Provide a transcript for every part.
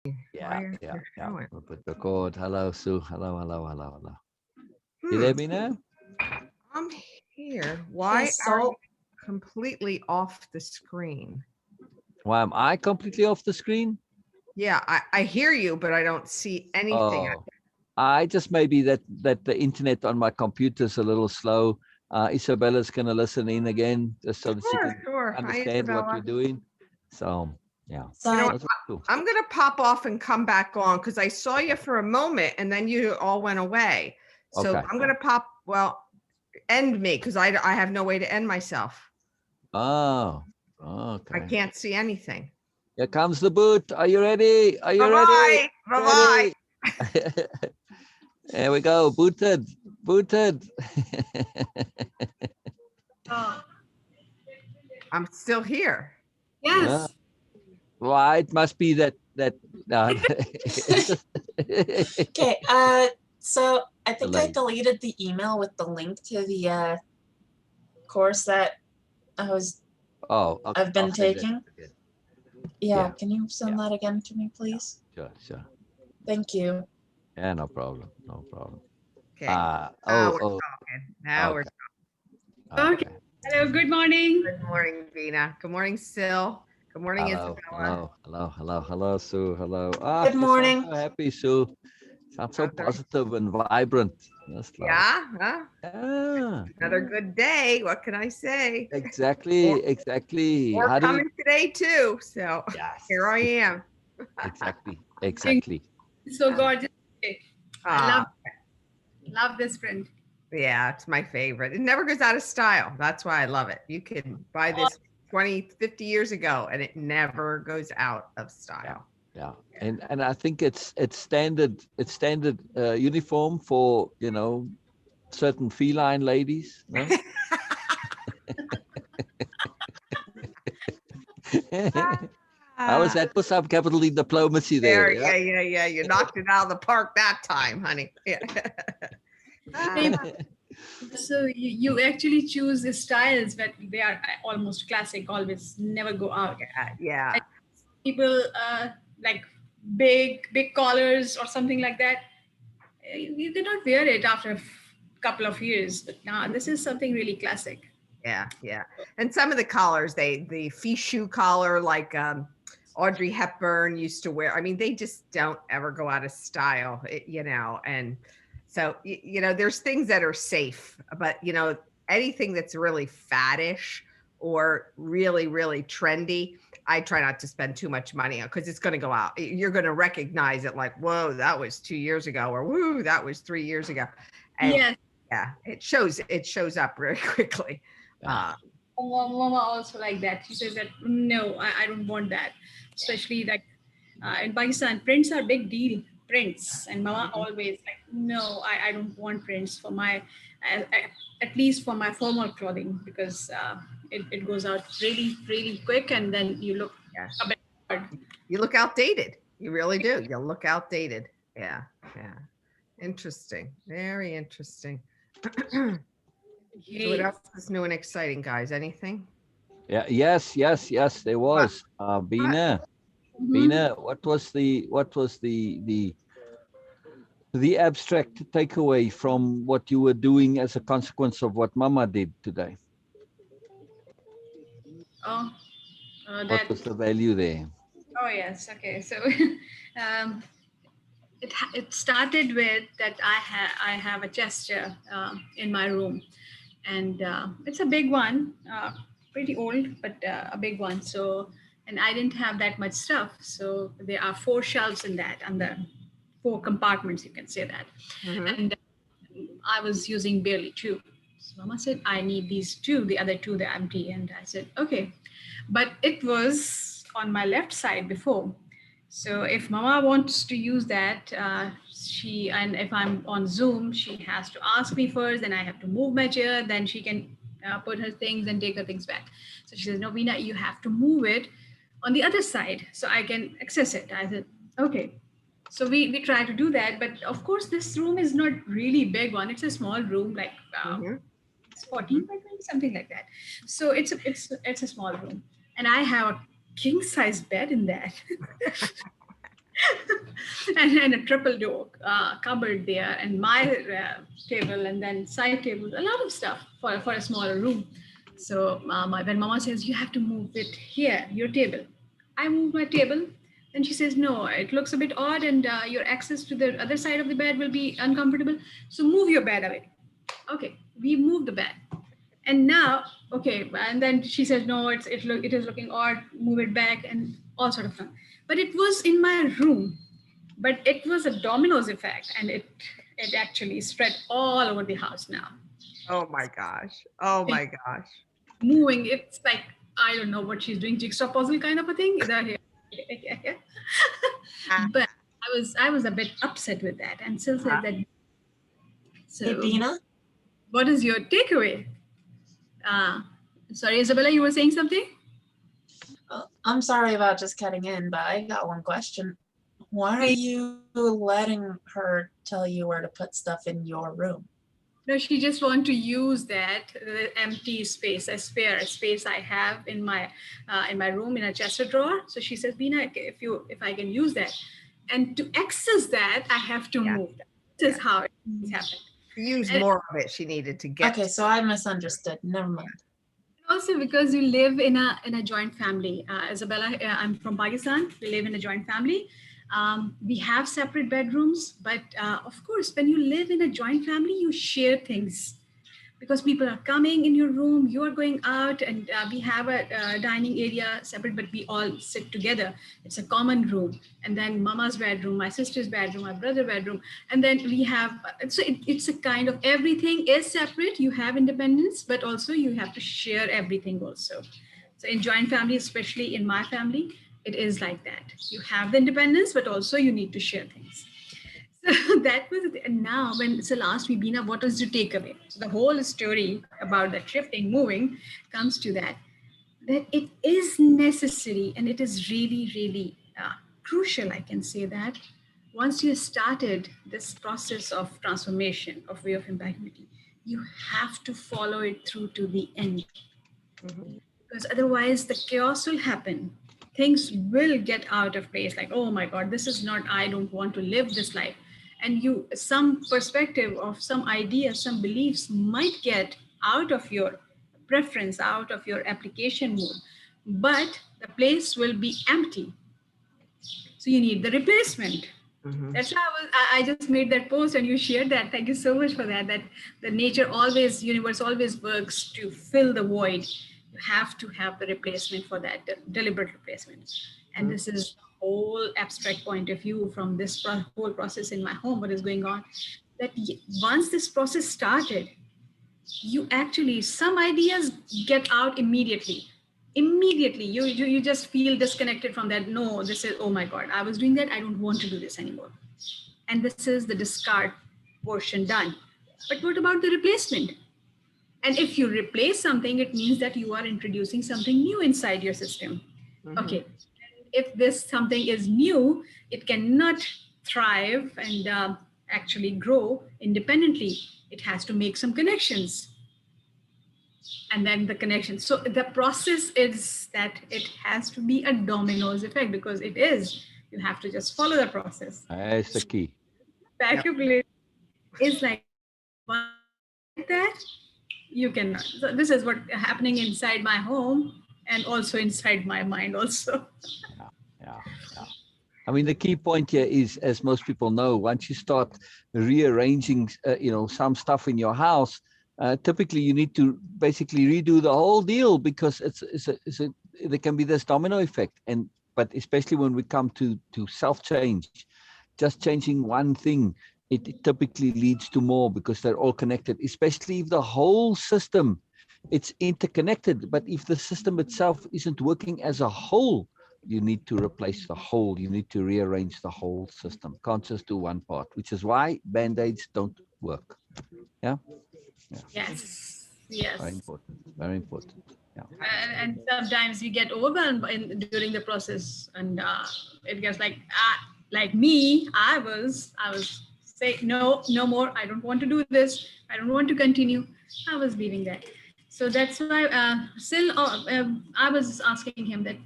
Yeah, Why yeah, you're yeah. showing? We'll put the code. Hello, Sue. Hello, hello, hello, hello. You Hmm. there, Beena? I'm here. Okay, Why are you so completely off the screen? Why am I completely off the screen? Yeah, I hear you, but I don't see anything. Oh, I just maybe that the internet on my computer is a little slow. Isabella's gonna listen in again just so that she Sure, can sure. Hi, understand what we're Isabella. doing. So yeah, You know so what? that's cool. I'm gonna pop off and come back on because I saw you Okay, for a moment and then you all went away. So okay. I'm gonna pop. Well, end me because I have no way to end myself. Oh, I okay. can't see anything. Here comes the boot. Are you ready? Are Bye you ready? bye. Bye bye. Ready? There we go. Booted. Booted. Oh, I'm still here. Ah, yes. why it must be that no, it's just okay, so I think I delayed. deleted the email with the link to the course that I was Oh, okay. I've I'll been send it taking. again. Yeah, Yeah, can you send yeah, that again to me, yeah. please? Sure, sure. Thank you. Yeah, no problem. No problem. Okay. Now we're Oh, talking. Now we're okay, Okay. okay. Hello, good morning. Good morning, Beena. Good morning, Sil. Good morning, Hello, Isabella. hello, hello, hello, hello, Sue. Hello. Good You sound morning. so happy, Sue. Sound so How's every- positive and vibrant. Just love it. Yeah, huh? Yeah, Another yeah. good day. What can I say? Exactly, More, exactly. more How do you? coming today too. So here Yes, I am. exactly, Doing exactly. so gorgeous. today. I Ah, love this print. yeah, it's my favorite. It never goes out of style. That's why I love it. You can buy Oh, this 20, 50 years ago and it never goes out of Yeah, style. yeah. And I think it's standard uniform for certain feline ladies. No. How was Ah, that for some capital in diplomacy there? there, Yeah. yeah, yeah, yeah. You knocked it out of the park that time, honey. Yeah. same. Ah, So you actually choose the styles that they are almost classic, always never go out. yeah. Like people like big collars or something like that. They don't wear it after a couple of years. But now this is something really classic. Yeah, yeah. And some of the collars, the fichu collar, like Audrey Hepburn used to wear. I mean, they just don't ever go out of style, And so, there's things that are safe, but anything that's really faddish or really, really trendy, I try not to spend too much money on because it's going to go out. You're going to recognize it like, whoa, that was 2 years ago, or whoo, that was 3 years ago, and Yes, yeah, it shows up very quickly. Yeah. Uh, Mama also like that. She says that no, I don't want that. Especially like in Pakistan, prints are big deal. Prints and Mama mhm. always like no, I don't want prints for my at least for my formal clothing because it goes out really quick and then you look Yeah, a bit odd. you look outdated. You really do. You look outdated. Yeah, yeah. Interesting. Very interesting. So, what Okay. else is new and exciting, guys? Anything? Yeah. Yes. Yes. Yes. There What? was. What? Bina. Mm-hmm. Bina. What was the abstract takeaway from what you were doing as a consequence of what Mama did today? Oh, What that. was the value there? Oh yes. Okay. So, um, it started with that I have a gesture in my room, and it's a big one, pretty old, but a big one. So, and I didn't have that much stuff. So there are four shelves in that, and the four compartments. You can say that, Mm-hmm. and I was using barely two. So Mama said, I need these two. The other two, they're empty. And I said, okay. But it was on my left side before. So if Mama wants to use that, and if I'm on Zoom, she has to ask me first, then I have to move my chair, then she can put her things and take her things back. So she says, no, Veena, you have to move it on the other side so I can access it. I said, okay. So we try to do that, but of course this room is not really big one. It's a small room, like Mm-hmm. it's Mm-hmm. 14 by 20, something like that. So it's a small room, and I have a king size bed in that. and a triple door cupboard there, and my table, and then side tables, a lot of stuff for a smaller room. So when Mama says you have to move it here, your table, I move my table. Then she says, no, it looks a bit odd, and your access to the other side of the bed will be uncomfortable. So move your bed away. Okay, we moved the bed. And now, okay, and then she says, no, it is looking odd, move it back, and all sort of stuff. But it was in my room, but it was a dominoes effect, and it actually spread all over the house now. Oh my gosh. Oh my gosh. Moving, it's like, I don't know what she's doing, jigsaw puzzle kind of a thing. Is that here? But I was a bit upset with that, and still said that. So, Hey, Beena? what is your takeaway? Sorry, Isabella, you were saying something? I'm sorry about just cutting in, but I got one question. Why are you letting her tell you where to put stuff in your room? No, she just want to use that empty space, a spare space I have in my room in a chest of drawer. So she says, Beena, if I can use that, and to access that, I have to move that. This is how it happened. Use more of it. She needed to get. Okay, so I misunderstood. Never mind. Also, because you live in a joint family, Isabella, I'm from Pakistan. We live in a joint family. We have separate bedrooms, but of course, when you live in a joint family, you share things because people are coming in your room, you are going out, and we have a dining area separate, but we all sit together. It's a common room. And then Mama's bedroom, my sister's bedroom, my brother's bedroom. And then we have, so it's a kind of everything is separate. You have independence, but also you have to share everything also. So in joint family, especially in my family, it is like that. You have the independence, but also you need to share things. So that was it. And now when so last week, Beena, what was your takeaway? So the whole story about that shifting, moving comes to that it is necessary, and it is really, really crucial. I can say that once you started this process of transformation of way of impactability, you have to follow it through to the end. Because otherwise the chaos will happen. Things will get out of place, like, oh my God, this is not, I don't want to live this life. And some perspective of some ideas, some beliefs might get out of your preference, out of your application mode, but the place will be empty. So you need the replacement. That's why I just made that post and you shared that. Thank you so much for that. That the universe always works to fill the void. You have to have the replacement for that, deliberate replacement. And this is the whole abstract point of view from this whole process in my home, what is going on. That once this process started, you actually, some ideas get out immediately. Immediately, you just feel disconnected from that. No, this is, oh my God, I was doing that. I don't want to do this anymore. And this is the discard portion done. But what about the replacement? And if you replace something, it means that you are introducing something new inside your system. Okay. If this something is new, it cannot thrive and actually grow independently. It has to make some connections. And then the connection. So the process is that it has to be a dominoes effect, because it is. You have to just follow the process. That's the key. Back to place is like that. You cannot. So this is what happening inside my home and also inside my mind also. Yeah. I mean, the key point here is, as most people know, once you start rearranging, some stuff in your house, typically you need to basically redo the whole deal, because there can be this domino effect. But especially when we come to self-change, just changing one thing, it typically leads to more, because they're all connected, especially if the whole system, it's interconnected. But if the system itself isn't working as a whole, you need to replace the whole. You need to rearrange the whole system. Can't just do one part, which is why Band-Aids don't work. Yeah. Yes. Very important. Very important. Yeah. And sometimes you get overwhelmed during the process, and it gets like me. I was saying no more. I don't want to do this. I don't want to continue. I was leaving that. So that's why still I was asking him that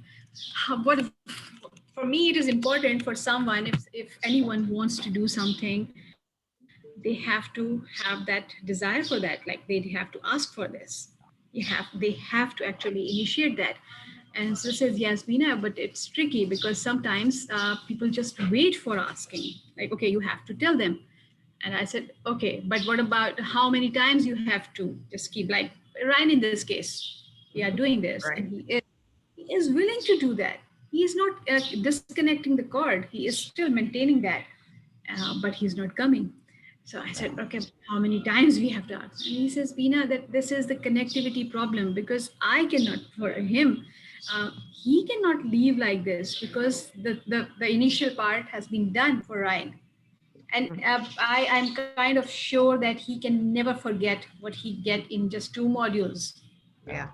for me, it is important for someone, if anyone wants to do something, they have to have that desire for that. Like they have to ask for this. They have to actually initiate that. And so says, yes, Beena, but it's tricky because sometimes people just wait for asking. Like, okay, you have to tell them. And I said, okay, but what about how many times you have to just keep, like Ryan in this case, we are doing this, Right. and he is willing to do that. He is not disconnecting the cord. He is still maintaining that, but he's not coming. So I said, okay, how many times we have to ask? And he says, Beena, that this is the connectivity problem because I cannot, for him, he cannot leave like this because the initial part has been done for Ryan. And I'm kind of sure that he can never forget what he get in just 2 modules. Yeah.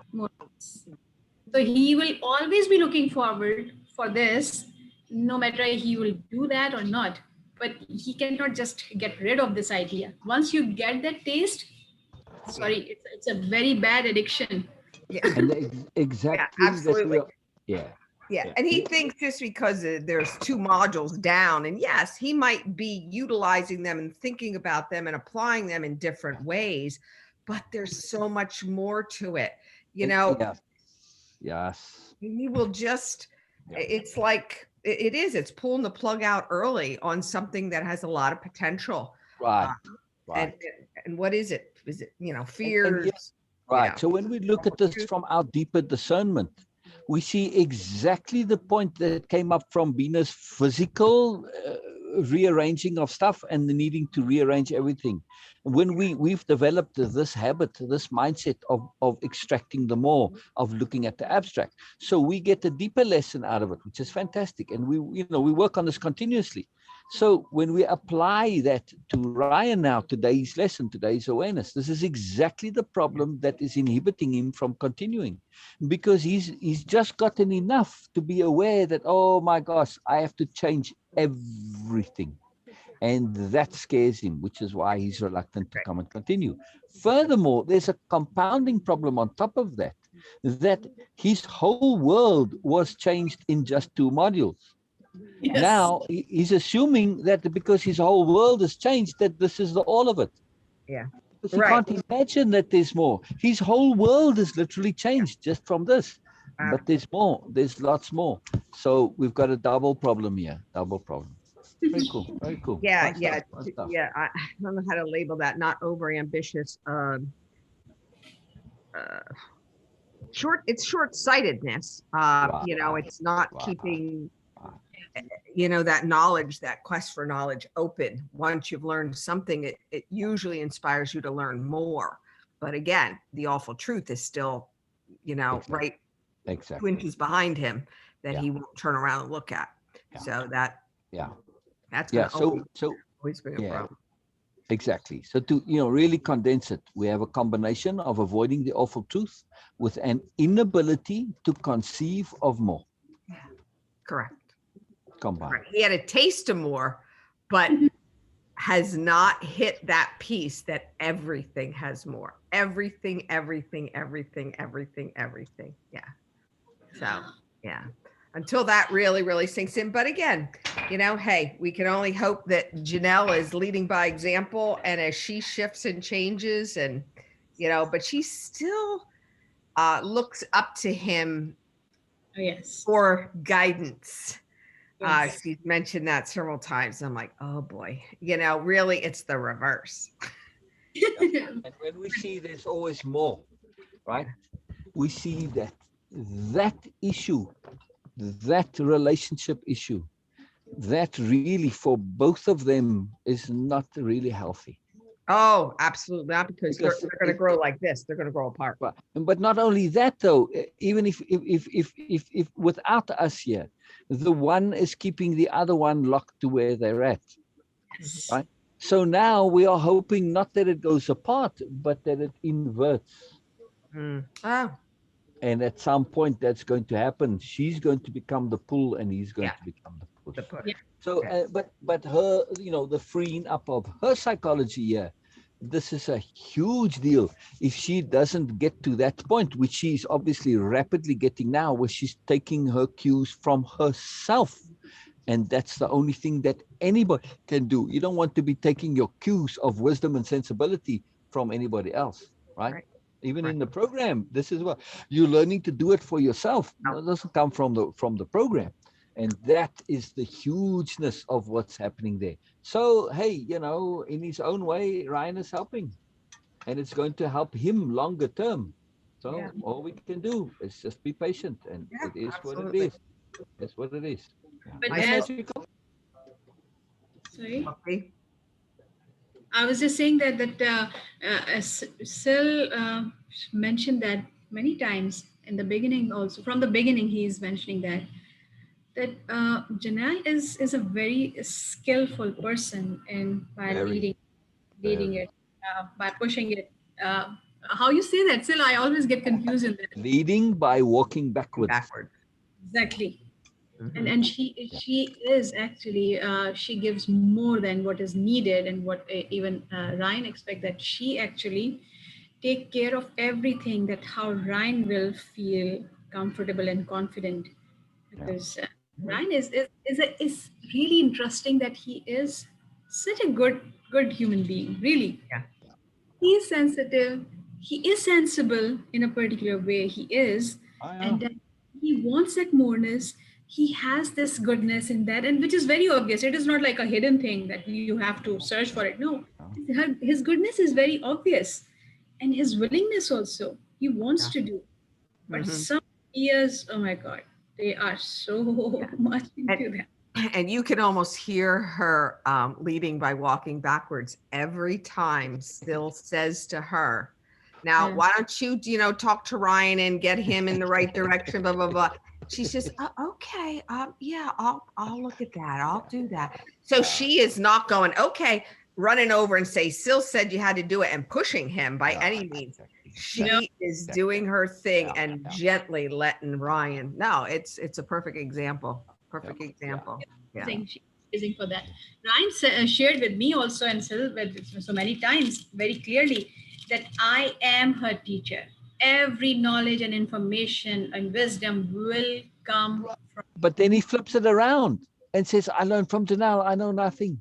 So he will always be looking forward for this, no matter he will do that or not. But he cannot just get rid of this idea. Once you get that taste, sorry, it's a very bad addiction. Yeah. And exactly absolutely. Yeah. Yeah. And he thinks just because there's 2 modules down, and yes, he might be utilizing them and thinking about them and applying them in different ways, but there's so much more to it. You know, Yes. he will just, it's like, it's pulling the plug out early on something that has a lot of potential. Right. Right. And what is it? Is it, And fears? right. So when we look at this from our deeper discernment, we see exactly the point that came up from Beena's physical rearranging of stuff and the needing to rearrange everything. When we've developed this habit, this mindset of extracting the more, of looking at the abstract, so we get a deeper lesson out of it, which is fantastic. And we work on this continuously. So when we apply that to Ryan now, today's lesson, today's awareness, this is exactly the problem that is inhibiting him from continuing, because he's just gotten enough to be aware that, oh my gosh, I have to change everything. And that scares him, which is why he's reluctant to come and continue. Furthermore, there's a compounding problem on top of that, that his whole world was changed in just 2 modules. Yes. Now he's assuming that because his whole world has changed, that this is all of it. Yeah. Because he can't imagine that there's more. His whole world is literally changed just from this. But there's more. There's lots more. So we've got a double problem here. Double problem. Very cool. Very cool. Yeah. Fun stuff. Yeah. I don't know how to label that. Not over ambitious. It's short-sightedness. It's not keeping that knowledge, that quest for knowledge open. Once you've learned something, it usually inspires you to learn more. But again, the awful truth is still, right 2 inches behind him that he won't turn around and look at. So that's always been a problem. Exactly. So to really condense it, we have a combination of avoiding the awful truth with an inability to conceive of more. Correct. Combined. Right. He had a taste of more, but has not hit that piece that everything has more. Everything. Yeah. So, yeah. Until that really, really sinks in. But again, hey, we can only hope that Janelle is leading by example, and as she shifts and changes, and but she still looks up to him for guidance. She's mentioned that several times. I'm like, oh boy, really it's the reverse. And when we see there's always more, right? We see that issue, that relationship issue, that really for both of them is not really healthy. Oh, absolutely not, because they're going to grow like this. They're going to grow apart. But not only that, though, even if without us here, the one is keeping the other one locked to where they're at. Yes. Right? So now we are hoping not that it goes apart, but that it inverts. Oh. And at some point that's going to happen. She's going to become the pull and he's going to become the push. Yeah. So, but her, the freeing up of her psychology here, this is a huge deal. If she doesn't get to that point, which she's obviously rapidly getting now, where she's taking her cues from herself And that's the only thing that anybody can do. You don't want to be taking your cues of wisdom and sensibility from anybody else, right? Right. Even Right. in the program, this is what you're learning to do it for yourself. Oh. It doesn't come from the program. And that is the hugeness of what's happening there. So, hey, in his own way, Ryan is helping. And it's going to help him longer term. So Yeah. all we can do is just be patient, and Yeah, it is what it absolutely. is. That's what it is. Yeah. But Isn't as- that magical? Sorry. Okay. I was just saying that Sil mentioned that many times in the beginning. Also, from the beginning, he is mentioning that Janelle is a very skillful person in by Very, leading very. it, by pushing it. How you say that, Sil? I always get confused in that. Leading by walking backwards. Backwards. Exactly. Mhm. And she is actually she gives more than what is needed, and what even Ryan expect, that she actually take care of everything, that how Ryan will feel comfortable and confident, Yeah. because Ryan is really interesting, that he is such a good human being, really. Yeah. He is sensitive, he is sensible in a particular way, he is, Oh, yeah. and he wants that moreness. He has this goodness in that, and which is very obvious. It is not like a hidden thing that you have to search for it. No, his goodness is very obvious, and his willingness also. He wants Yeah. to do, but Mhm. some years, oh my God, they are so Yeah. much into that. And you can almost hear her leading by walking backwards every time Sil says to her, now, Yeah. why don't you, talk to Ryan and get him in the right direction, blah, blah, blah. She says, okay, yeah, I'll look at that. I'll do that. So she is not going, okay, running over and say, Sil said you had to do it, and pushing him by any means. She No. is doing her thing Yeah, and yeah. gently letting Ryan. No, it's a perfect example. Perfect Yeah. example. Yeah. Saying she's amazing for that. Ryan shared with me also, and Sil with so many times very clearly, that I am her teacher. Every knowledge and information and wisdom will come from. But then he flips it around and says, I learned from Janelle, I know nothing.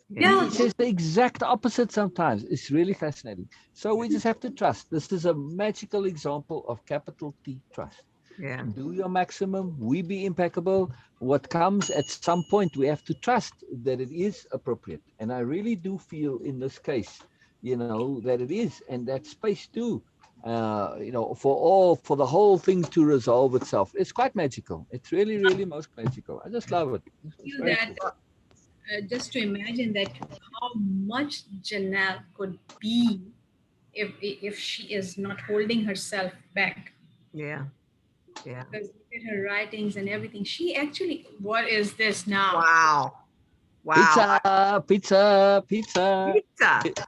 Yeah. He says the exact opposite sometimes. It's really fascinating. So we just have to trust. This is a magical example of capital T trust. Yeah. Do your maximum. We be impeccable. What comes at some point, we have to trust that it is appropriate. And I really do feel in this case, that it is, and that space too. For the whole thing to resolve itself, it's quite magical. It's really, really most magical. I just love it. It's Feel very that cool. just to imagine that how much Janelle could be if she is not holding herself back. Yeah. Yeah. Because look at her writings and everything. She actually, what is this now? Wow. Wow. Pizza, pizza, pizza. Pizza.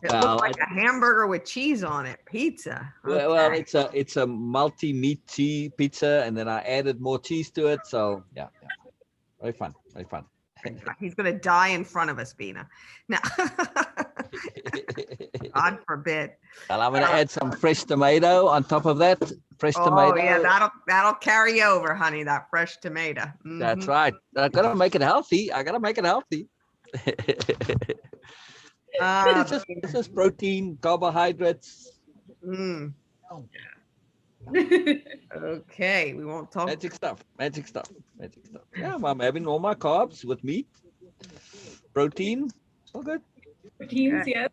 It Well, looked like a hamburger with cheese on it. Pizza. Well, Okay. it's a multi-meat cheese pizza, and then I added more cheese to it. So yeah. Very fun, very fun. He's gonna die in front of us, Beena. No. God forbid. And I'm gonna add some fresh tomato on top of that. Fresh Oh tomato. yeah, that'll carry over, honey. That fresh tomato. That's Mhm. right. I gotta make it healthy. I gotta make it healthy. It's just protein, carbohydrates. Mm. Oh, Okay, we won't talk. magic stuff. Magic stuff. Magic stuff. Yeah, I'm having all my carbs with meat, protein. All good. Teams, yes.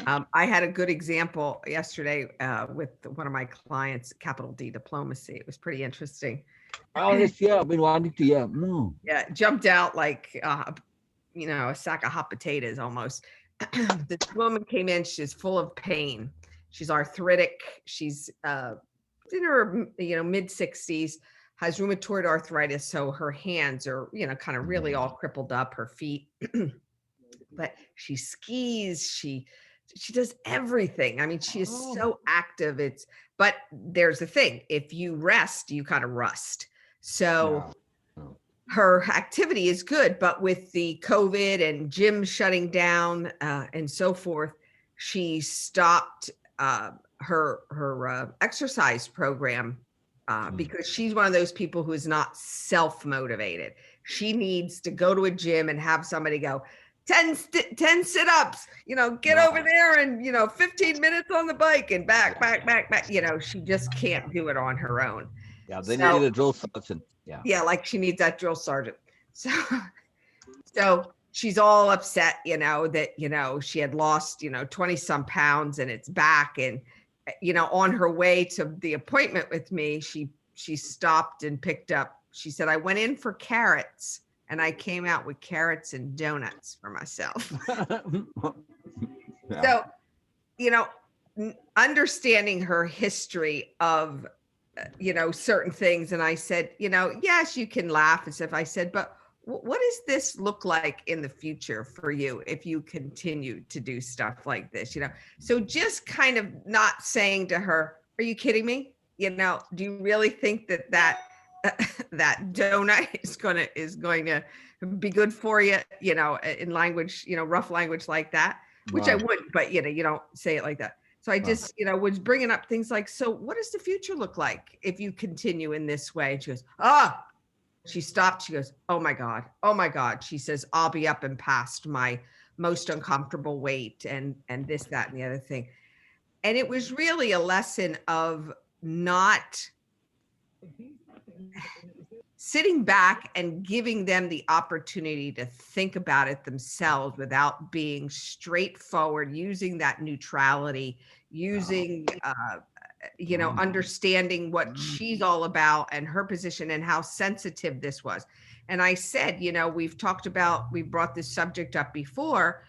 I had a good example yesterday with one of my clients, capital D diplomacy. It was pretty interesting. Oh, yes, yeah. I've been wanting to. Yeah. Mm. Yeah, it jumped out like a sack of hot potatoes almost. This woman came in. She's full of pain. She's arthritic. She's in her mid 60s, has rheumatoid arthritis, so her hands are kind of really all crippled up. Her feet, but she skis. She does everything. I mean, she is so active. But there's the thing: if you rest, you kind of rust. So. No. Her activity is good, but with the COVID and gym shutting down and so forth, she stopped her exercise program because she's one of those people who is not self-motivated. She needs to go to a gym and have somebody go 10 sit-ups, get over there and 15 minutes on the bike and back. She just can't do it on her own. Yeah, they need a drill sergeant. Yeah, like she needs that drill sergeant. So she's all upset, that she had lost 20 some pounds and it's back. And on her way to the appointment with me, she stopped and picked up, she said, I went in for carrots and I came out with carrots and donuts for myself. So, understanding her history of, certain things. And I said, yes, you can laugh and stuff. I said, but what does this look like in the future for you if you continue to do stuff like this? So just kind of not saying to her, are you kidding me? Do you really think that donut is going to be good for you, in language, rough language like that, which I wouldn't, but you don't say it like that. So I just, was bringing up things like, so what does the future look like if you continue in this way? And she goes, she stopped. She goes, oh my God. She says, I'll be up and past my most uncomfortable weight and this, that, and the other thing. And it was really a lesson of not sitting back and giving them the opportunity to think about it themselves without being straightforward, using that neutrality, using, understanding what she's all about and her position and how sensitive this was. And I said, we brought this subject up before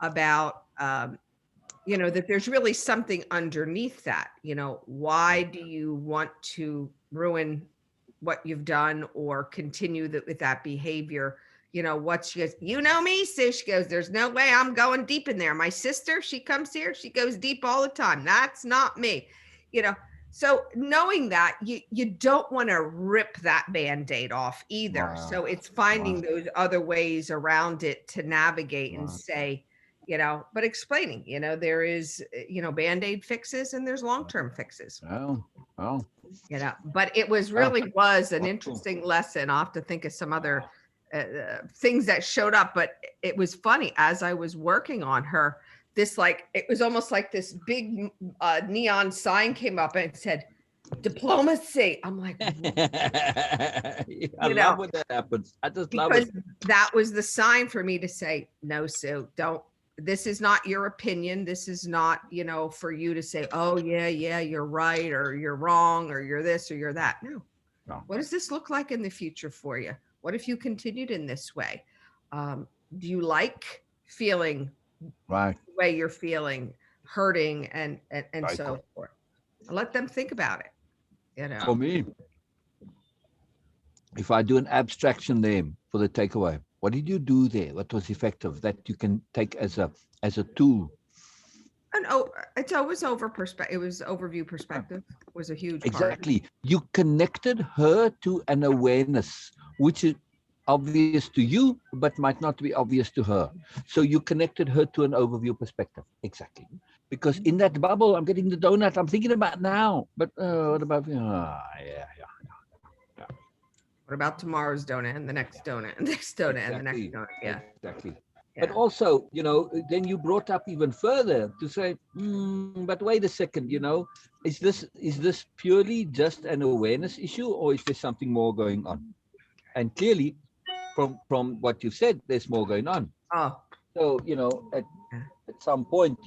about, that there's really something underneath that. Why do you want to ruin what you've done or continue with that behavior? She goes, me, Sue. She goes, there's no way I'm going deep in there. My sister, she comes here, she goes deep all the time. That's not me. So knowing that, you don't want to rip that Band-Aid off either. Wow. So it's finding those other ways around it to navigate and say, but explaining, there is, Band-Aid fixes and there's long-term fixes. Oh. But it was an interesting lesson. I'll have to think of some other things that showed up, but it was funny as I was working on her. It was almost like this big neon sign came up and it said, diplomacy. I'm like, I love when that happens. I just love it. Because that was the sign for me to say, no, Sue, don't. This is not your opinion. This is not, for you to say, oh, yeah, you're right, or you're wrong, or you're this, or you're that. No. What does this look like in the future for you? What if you continued in this way? Do you like feeling the way you're feeling, hurting, and so forth? Let them think about it. For me, if I do an abstraction there for the takeaway, what did you do there? What was effective that you can take as a tool? And it's always perspective. It was overview perspective was a huge exactly. Part. You connected her to an awareness which is obvious to you, but might not be obvious to her. So you connected her to an overview perspective. Exactly. Because in that bubble, I'm getting the donut I'm thinking about now. But what about What about tomorrow's donut and the next donut and the next donut and the next donut? Yeah, exactly. Yeah. But also, then you brought up even further to say, but wait a second, is this purely just an awareness issue, or is there something more going on? And clearly, from what you said, there's more going on. So at some point,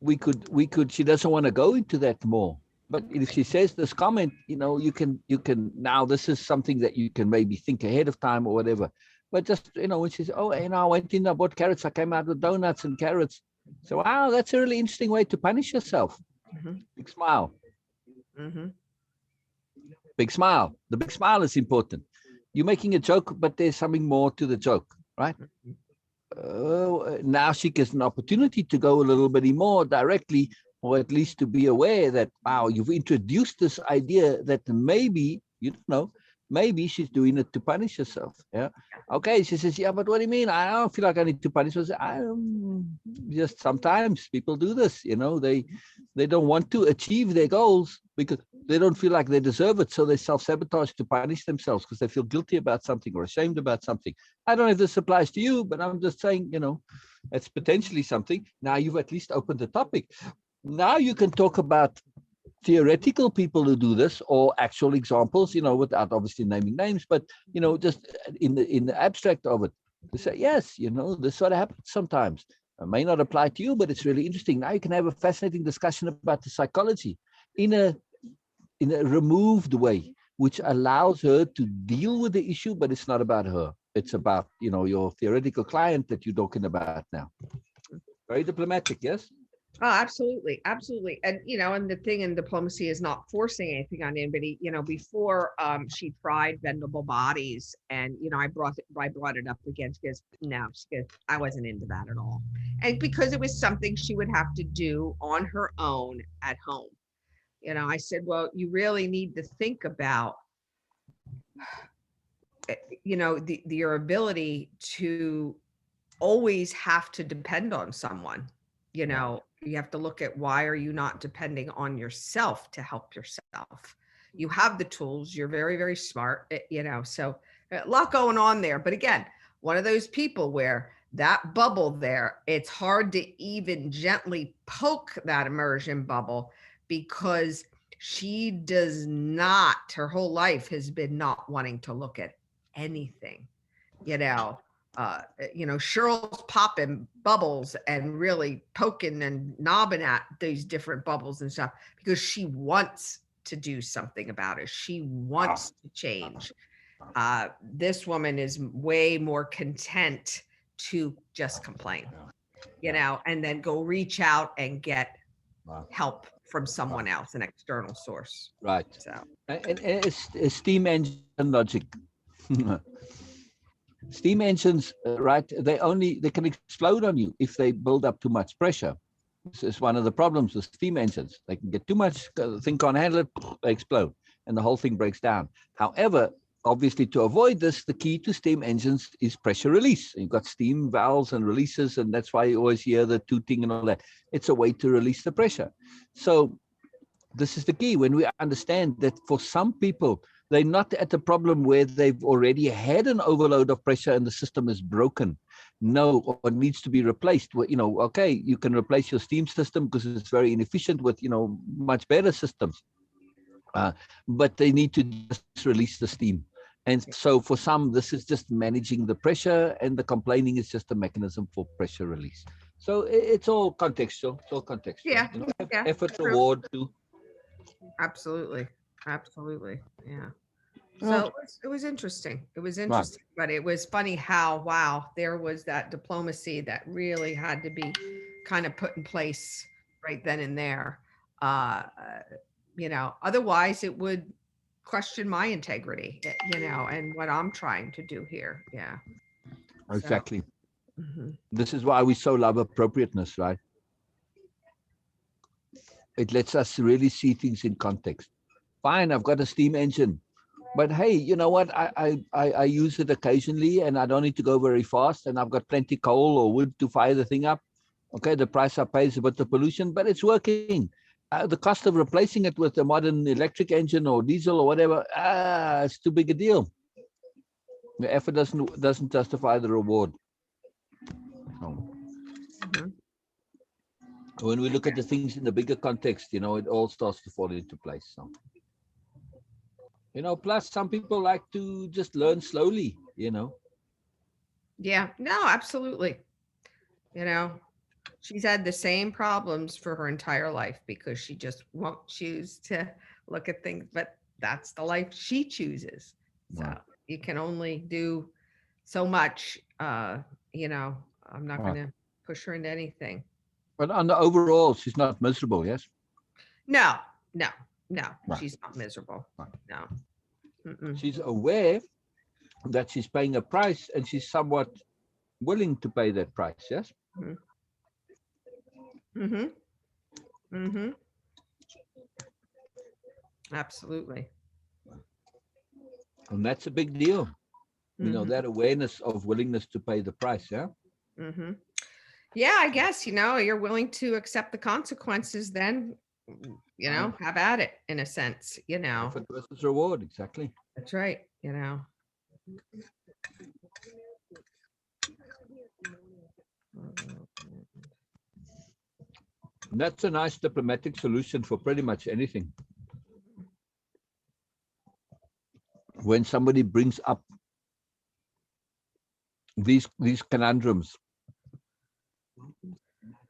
we could. She doesn't want to go into that more. But if she says this comment, you can now, this is something that you can maybe think ahead of time or whatever. But just, when she says, I went in, I bought carrots, I came out with donuts and carrots. So, wow, that's a really interesting way to punish yourself. Mm-hmm. Big smile. Mm-hmm. Big smile. The big smile is important. You're making a joke, but there's something more to the joke, right? Now she gets an opportunity to go a little bit more directly, or at least to be aware that, wow, you've introduced this idea that maybe, maybe she's doing it to punish herself. Yeah. Okay. She says, yeah, but what do you mean? I don't feel like I need to punish myself. Just sometimes people do this, they don't want to achieve their goals because they don't feel like they deserve it. So they self-sabotage to punish themselves because they feel guilty about something or ashamed about something. I don't know if this applies to you, but I'm just saying, it's potentially something. Now you've at least opened the topic. Now you can talk about theoretical people who do this or actual examples, without obviously naming names, but, just in the abstract of it, to say, yes, this sort of happens sometimes. It may not apply to you, but it's really interesting. Now you can have a fascinating discussion about the psychology in a removed way, which allows her to deal with the issue, but it's not about her. It's about, your theoretical client that you're talking about now. Very diplomatic, yes? Oh, absolutely. Absolutely. And, and the thing in diplomacy is not forcing anything on anybody. Before she tried bendable bodies and, I brought it up again because I wasn't into that at all. And because it was something she would have to do on her own at home. I said, well, you really need to think about, your ability to always have to depend on someone. You have to look at why are you not depending on yourself to help yourself. You have the tools, you're very, very smart, so a lot going on there. But again, one of those people where that bubble there, it's hard to even gently poke that immersion bubble because she does not, her whole life has been not wanting to look at anything, Cheryl's popping bubbles and really poking and knobbing at these different bubbles and stuff because she wants to do something about it. She wants to change. This woman is way more content to just complain, and then go reach out and get help from someone else, an external source. Right. So, and it's steam engine logic. Steam engines, right? They can explode on you if they build up too much pressure. This is one of the problems with steam engines. They can get too much, the thing can't handle it, they explode, and the whole thing breaks down. However, obviously, to avoid this, the key to steam engines is pressure release. You've got steam valves and releases, and that's why you always hear the tooting and all that. It's a way to release the pressure. So this is the key. When we understand that for some people, they're not at the problem where they've already had an overload of pressure and the system is broken. No, or needs to be replaced. Okay, you can replace your steam system because it's very inefficient with, much better systems. But they need to just release the steam. And so for some, this is just managing the pressure, and the complaining is just a mechanism for pressure release. So it's all contextual. It's all contextual. Yeah. Effort, True. reward too. Absolutely. Yeah. So it was interesting. It was interesting, but it was funny how, wow, there was that diplomacy that really had to be kind of put in place right then and there. Otherwise it would question my integrity, and what I'm trying to do here. Yeah. Exactly. So, This is why we so love appropriateness, right? It lets us really see things in context. Fine, I've got a steam engine, but hey, you know what? I use it occasionally, and I don't need to go very fast, and I've got plenty coal or wood to fire the thing up. Okay, the price I pay is a bit of pollution, but it's working. The cost of replacing it with a modern electric engine or diesel or whatever, it's too big a deal. The effort doesn't justify the reward. When we look at the things in the bigger context, it all starts to fall into place. So, plus some people like to just learn slowly, Yeah, no, absolutely. She's had the same problems for her entire life because she just won't choose to look at things, but that's the life she chooses. So you can only do so much. I'm not going to push her into anything. But on the overall, she's not miserable, yes? No, she's not miserable. No. She's aware that she's paying a price, and she's somewhat willing to pay that price, yes? Absolutely. And that's a big deal. That awareness of willingness to pay the price, yeah? Yeah, I guess, you're willing to accept the consequences then you know, have at it in a sense, you know. Effort versus reward, exactly. That's right, you know. And that's a nice diplomatic solution for pretty much anything. When somebody brings up these conundrums,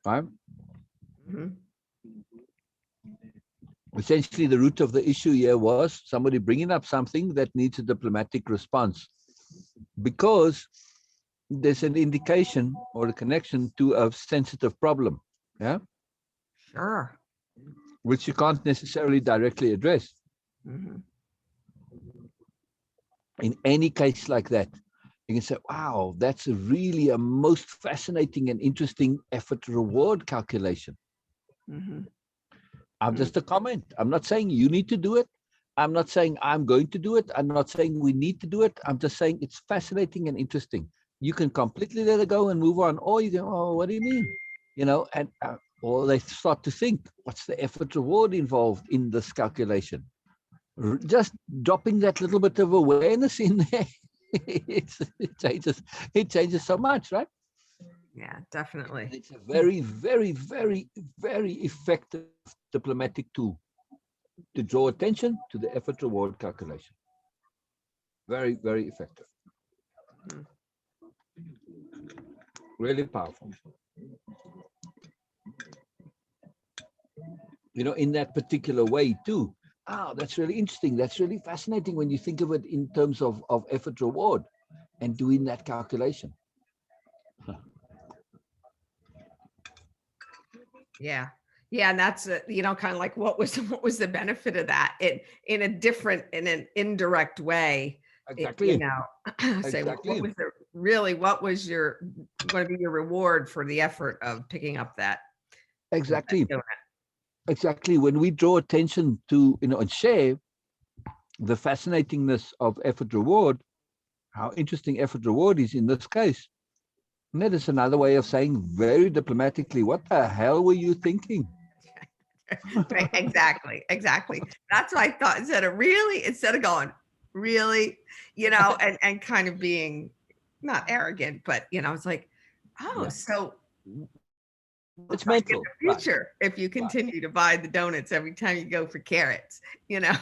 right? Mhm. Essentially, the root of the issue here was somebody bringing up something that needs a diplomatic response, because there's an indication or a connection to a sensitive problem, yeah, Sure. which you can't necessarily directly address. Mhm. In any case like that, you can say, wow, that's really a most fascinating and interesting effort reward calculation. Mhm. I'm just a comment. I'm not saying you need to do it. I'm not saying I'm going to do it. I'm not saying we need to do it. I'm just saying it's fascinating and interesting. You can completely let it go and move on, or you go, oh, what do you mean? You know, and or they start to think, what's the effort reward involved in this calculation? Just dropping that little bit of awareness in there, it changes so much, right? Yeah, definitely. It's a very, very, very, very effective diplomatic tool to draw attention to the effort reward calculation. Very, very effective. Mhm. Really powerful. You know, in that particular way too. Oh, that's really interesting. That's really fascinating when you think of it in terms of effort reward and doing that calculation. Yeah. Yeah, and that's you know, kind of like what was what was the benefit of that in a different, in an indirect way, Exactly. you know, say Exactly. what was the really, what was your going to be your reward for the effort of picking up that Exactly. donut? Exactly. When we draw attention to, you know, and share the fascinatingness of effort reward, how interesting effort reward is in this case. And that is another way of saying very diplomatically, what the hell were you thinking? Right, exactly, exactly. That's what I thought. Instead of going, really, you know, and kind of being not arrogant, but you know, it's like, oh, Yeah. so It's like in mental. the Right. future, if you continue to buy the donuts every time you go for carrots, you know.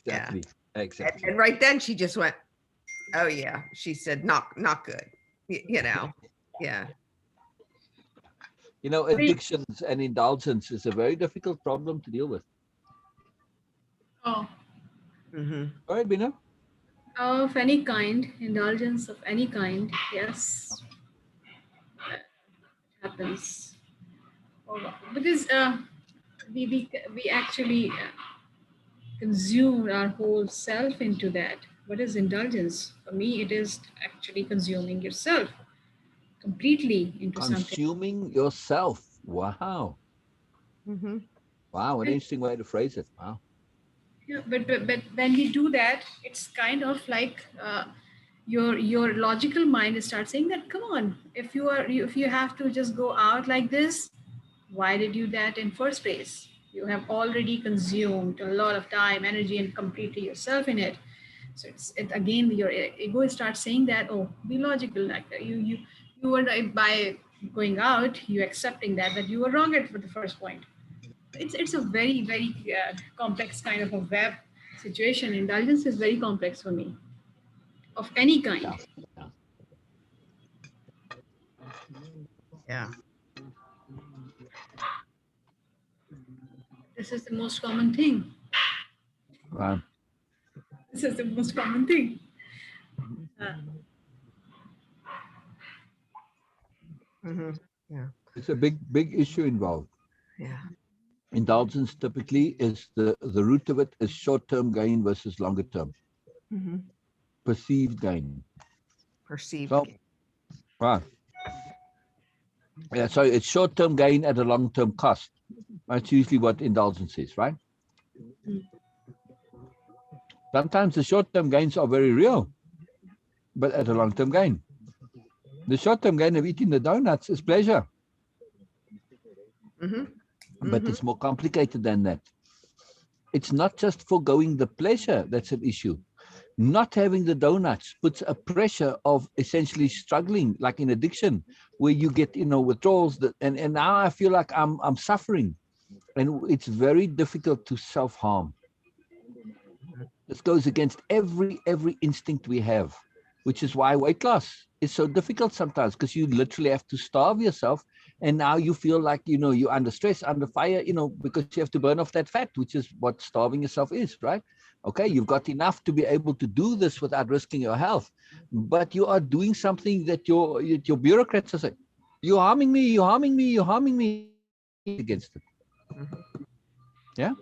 Yeah. Exactly. Exactly. And right then she just went, oh yeah. She said, not good. You know. Yeah. You know, addictions and indulgence is a very difficult problem to deal with. Oh, Hmm. All right, Beena? of any kind, indulgence of any kind, yes, that happens. Oh, because we actually consume our whole self into that. What is indulgence? For me, it is actually consuming yourself completely into something. Consuming yourself. Wow. Hmm. Wow, an interesting way to phrase it. Wow. Yeah, but when we do that, it's kind of like your logical mind starts saying that, come on, if you have to just go out like this, why did you do that in first place? You have already consumed a lot of time, energy, and completely yourself in it. So it again, your ego starts saying that, oh, be logical, like that. You were by going out, you accepting that you were wrong at the first point. It's a very complex kind of a web situation. Indulgence is very complex for me, of any kind. Yeah. Yeah. Yeah. This is the most common thing. Wow. This is the most common thing. Uh, Hmm. Yeah. It's a big issue involved. Yeah. Indulgence typically is the root of it is short-term gain versus longer term Hmm. perceived gain. Perceived. So, right. Yeah, so it's short-term gain at a long-term cost. That's usually what indulgence is, right? Sometimes the short-term gains are very real, but at a long-term gain. The short-term gain of eating the donuts is pleasure. Hmm. But it's more complicated than that. It's not just foregoing the pleasure that's an issue. Not having the donuts puts a pressure of essentially struggling, like in addiction, where you get, withdrawals. And now I feel like I'm suffering, and it's very difficult to self-harm. This goes against every instinct we have, which is why weight loss is so difficult sometimes, because you literally have to starve yourself. And now you feel like, you're under stress, under fire, because you have to burn off that fat, which is what starving yourself is, right? Okay, you've got enough to be able to do this without risking your health, but you are doing something that your bureaucrats are saying, you're harming me, you're harming me, you're harming me, against it. Yeah.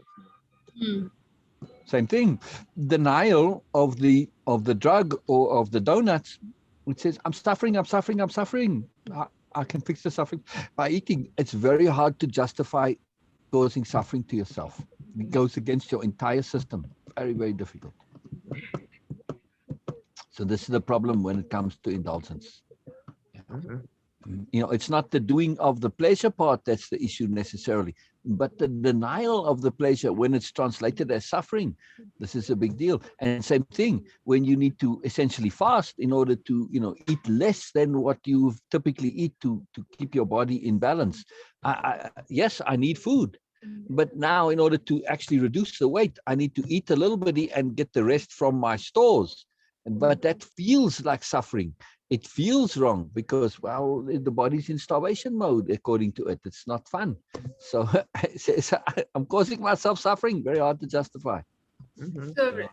Same thing. Denial of the drug or of the donuts, which says, I'm suffering. I can fix the suffering by eating. It's very hard to justify causing suffering to yourself. It goes against your entire system. Very, very difficult. So this is the problem when it comes to indulgence. It's not the doing of the pleasure part that's the issue necessarily, but the denial of the pleasure when it's translated as suffering. This is a big deal. And same thing when you need to essentially fast in order to eat less than what you typically eat to keep your body in balance. Yes, I need food, but now in order to actually reduce the weight, I need to eat a little bit and get the rest from my stores. But that feels like suffering. It feels wrong because, well, the body's in starvation mode, according to it. It's not fun. So I'm causing myself suffering. Very hard to justify. So,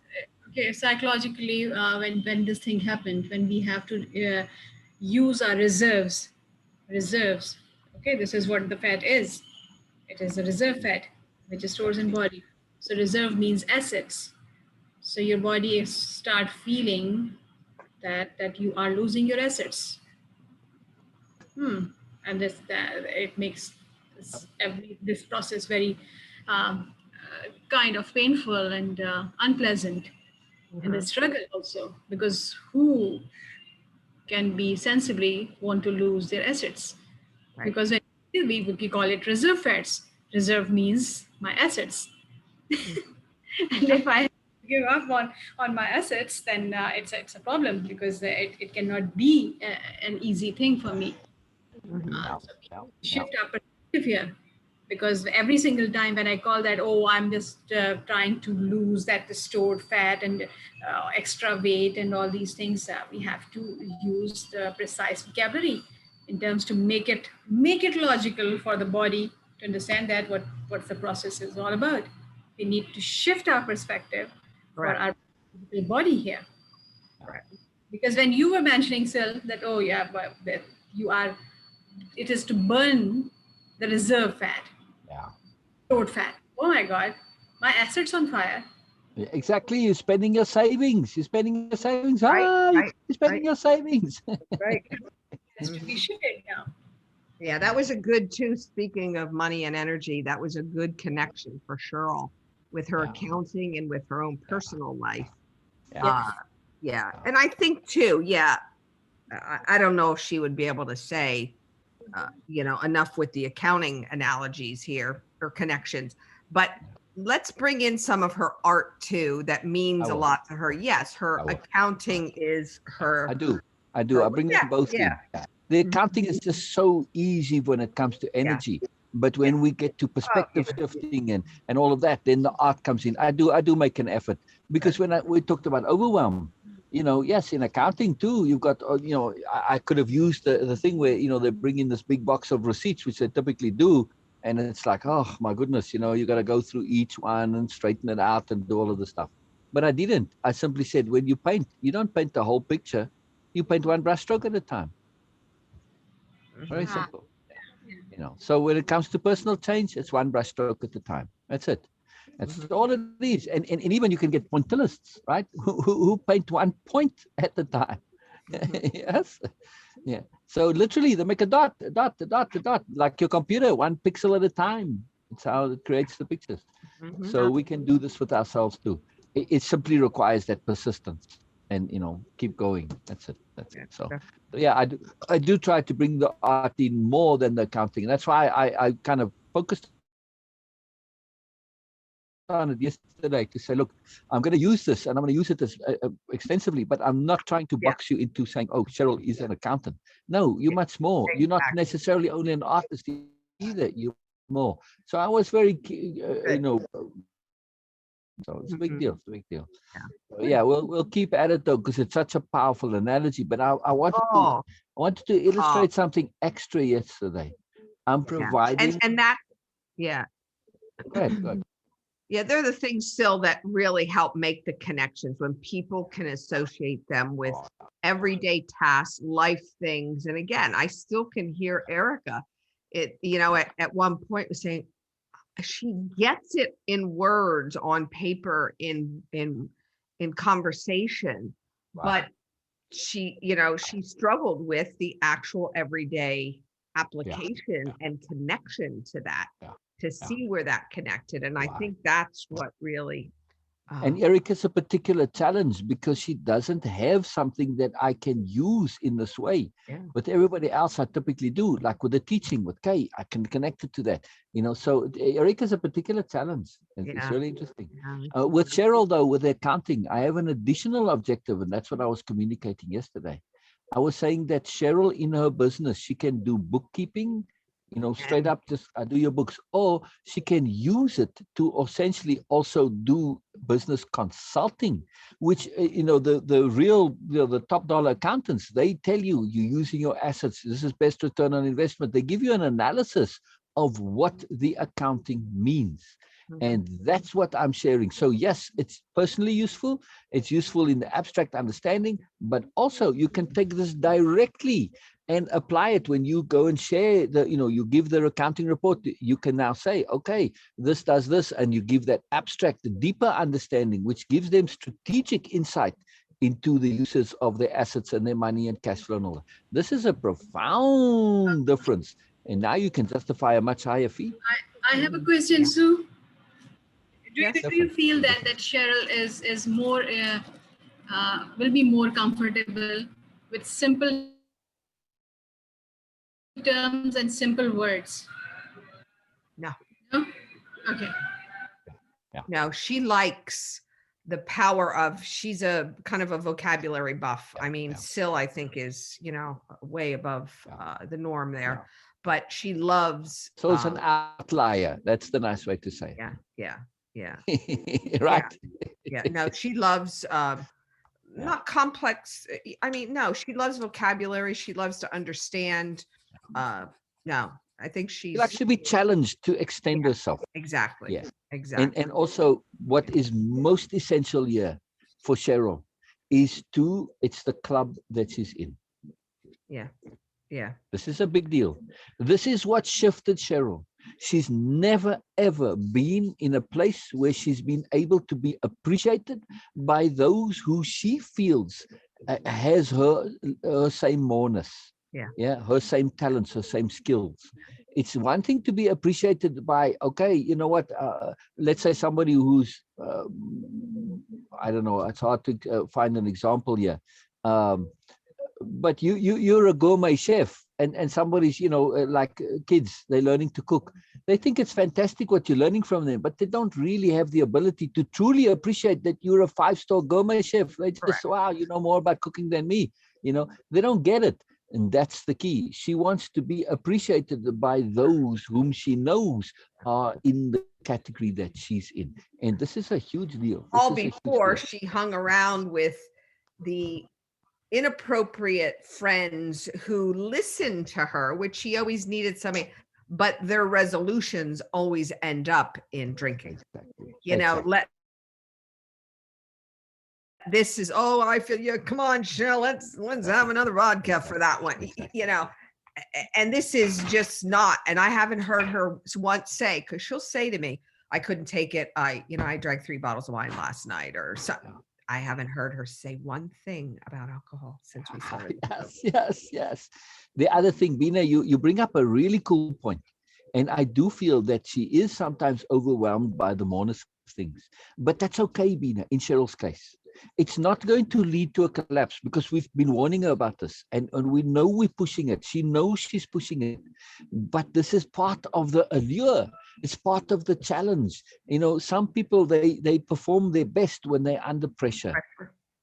okay, psychologically, when this thing happened, when we have to use our reserves, okay, this is what the fat is. It is a reserve fat, which is stores in body. So reserve means assets. So your body start feeling that you are losing your assets. And it makes this process very kind of painful and unpleasant, and a struggle also, because who can be sensibly want to lose their assets? Right. Because when we call it reserve fats. Reserve means my assets. And if I give up on my assets, then it's a problem, because it cannot be an easy thing for me. So we shift our perspective here, because every single time when I call that, I'm just trying to lose that stored fat and extra weight and all these things, we have to use the precise vocabulary in terms to make it logical for the body to understand that what the process is all about. We need to shift our perspective for our body here. Right. Because when you were mentioning, Sil, that, that it is to burn the reserve fat. Yeah. Stored fat. Oh my God, my assets on fire. Yeah, exactly. You're spending your savings. You're spending your savings. Right. You're spending your savings. Right. It has to be shifted now. Yeah, that was a good too. Speaking of money and energy, that was a good connection for Cheryl with her accounting and with her own personal life. Yeah. And I think too, I don't know if she would be able to say, enough with the accounting analogies here or connections, but let's bring in some of her art too. That means a lot to her. Yes, her accounting is her. I do. I bring them both in. The accounting is just so easy when it comes to energy. But when we get to perspective shifting and all of that, then the art comes in. I do make an effort, because when we talked about overwhelm, yes, in accounting too, you've got, I could have used the thing where, they bring in this big box of receipts, which they typically do. And it's like, oh my goodness, you got to go through each one and straighten it out and do all of the stuff. But I didn't. I simply said, when you paint, you don't paint the whole picture. You paint one brush stroke at a time. Very simple. So when it comes to personal change, it's one brush stroke at a time. That's it. That's all it is. And even you can get pointillists, right? Who paint one point at a time. Yes. Yeah. So literally they make a dot, like your computer, one pixel at a time. It's how it creates the pictures. So we can do this with ourselves too. It simply requires that persistence and, keep going. That's it. So yeah, I do try to bring the art in more than the accounting. That's why I kind of focused on it yesterday to say, look, I'm going to use this and I'm going to use it as, extensively, but I'm not trying to box you into saying, oh, Cheryl is an accountant. No, you're much more. You're not necessarily only an artist either. You're more. So I was very, so it's a big deal. It's a big deal. So yeah, we'll keep at it though, because it's such a powerful analogy. But I wanted to illustrate something extra yesterday. I'm providing, and that, yeah. Good. Yeah, they're the things still that really help make the connections when people can associate them with everyday tasks, life things. And again, I still can hear Erica, at one point was saying, she gets it in words on paper in conversation, but she struggled with the actual everyday application and connection to that, to see where that connected. And I think that's what really and Erica's a particular challenge because she doesn't have something that I can use in this way. With everybody else, I typically do, like with the teaching with Kay, I can connect it to that, so Erica's a particular challenge. It's really interesting. With Cheryl, though, with the accounting, I have an additional objective, and that's what I was communicating yesterday. I was saying that Cheryl in her business, she can do bookkeeping, straight up, just do your books, or she can use it to essentially also do business consulting, which, the top dollar accountants, they tell you, you're using your assets, this is best return on investment. They give you an analysis of what the accounting means. And that's what I'm sharing. So yes, it's personally useful. It's useful in the abstract understanding, but also you can take this directly and apply it when you go and share you give the accounting report. You can now say, okay, this does this, and you give that abstract, deeper understanding, which gives them strategic insight into the uses of their assets and their money and cash flow and all that. This is a profound difference. And now you can justify a much higher fee. I have a question, Sue. Do you feel that Cheryl is more will be more comfortable with simple terms and simple words? No. Okay. No, she likes the power of, she's a kind of a vocabulary buff. I mean, Sil, I think, is, way above the norm there, but she loves. So it's an outlier. That's the nice way to say it. Yeah. Right. Yeah. No, she loves not complex. I mean, no, she loves vocabulary. She loves to understand. No, I think she likes to be challenged to extend herself. Exactly. Yeah. Exactly. And also what is most essential here for Cheryl is it's the club that she's in. Yeah. This is a big deal. This is what shifted Cheryl. She's never, ever been in a place where she's been able to be appreciated by those who she feels has her same moreness. Her same talents, her same skills. It's one thing to be appreciated by, okay, you know what, let's say somebody who's, I don't know, it's hard to find an example here. But you're a gourmet chef, and somebody's, like kids, they're learning to cook. They think it's fantastic what you're learning from them, but they don't really have the ability to truly appreciate that you're a 5-star gourmet chef. They just, wow, you know more about cooking than me. They don't get it. And that's the key. She wants to be appreciated by those whom she knows are in the category that she's in. And this is a huge deal. All before she hung around with the inappropriate friends who listened to her, which she always needed something, but their resolutions always end up in drinking. This is, I feel you. Come on, Cheryl, let's have another vodka for that one. And this is just not. And I haven't heard her once say, because she'll say to me, I couldn't take it. I drank 3 bottles of wine last night or something. I haven't heard her say one thing about alcohol since we started. Yes. The other thing, Beena, you bring up a really cool point. And I do feel that she is sometimes overwhelmed by the moreness of things. But that's okay, Beena, in Cheryl's case. It's not going to lead to a collapse because we've been warning her about this, and we know we're pushing it. She knows she's pushing it, but this is part of the allure. It's part of the challenge. Some people, they perform their best when they're under pressure.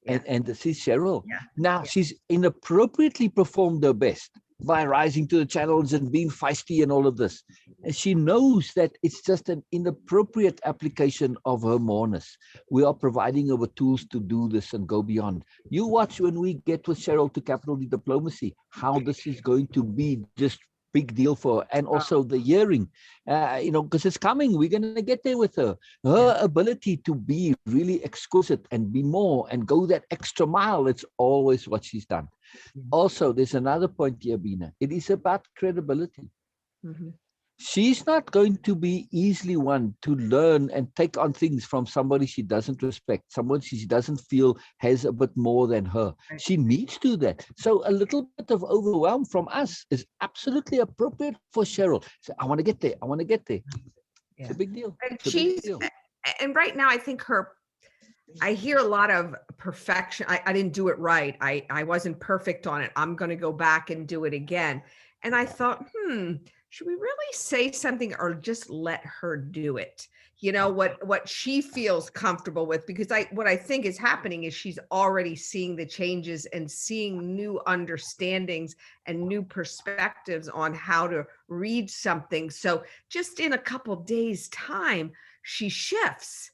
Yeah. And this is Cheryl. Yeah. Now she's inappropriately performed her best by rising to the challenge and being feisty and all of this. And she knows that it's just an inappropriate application of her moreness. We are providing her with tools to do this and go beyond. You watch when we get with Cheryl to Capital D Diplomacy, how this is going to be just big deal for her. And also the hearing, because it's coming. We're going to get there with her. Her ability to be really exquisite and be more and go that extra mile, it's always what she's done. Also, there's another point here, Beena. It is about credibility. Mhm. She's not going to be easily one to learn and take on things from somebody she doesn't respect, someone she doesn't feel has a bit more than her. Right. She needs to do that. So a little bit of overwhelm from us is absolutely appropriate for Cheryl. So I want to get there. I want to get there. It's a big deal. And It's a big she's, deal. and right now I think I hear a lot of perfection. I didn't do it right. I wasn't perfect on it. I'm going to go back and do it again. And I thought, should we really say something or just let her do it? What she feels comfortable with, because what I think is happening is she's already seeing the changes and seeing new understandings and new perspectives on how to read something. So just in a couple days time, she shifts.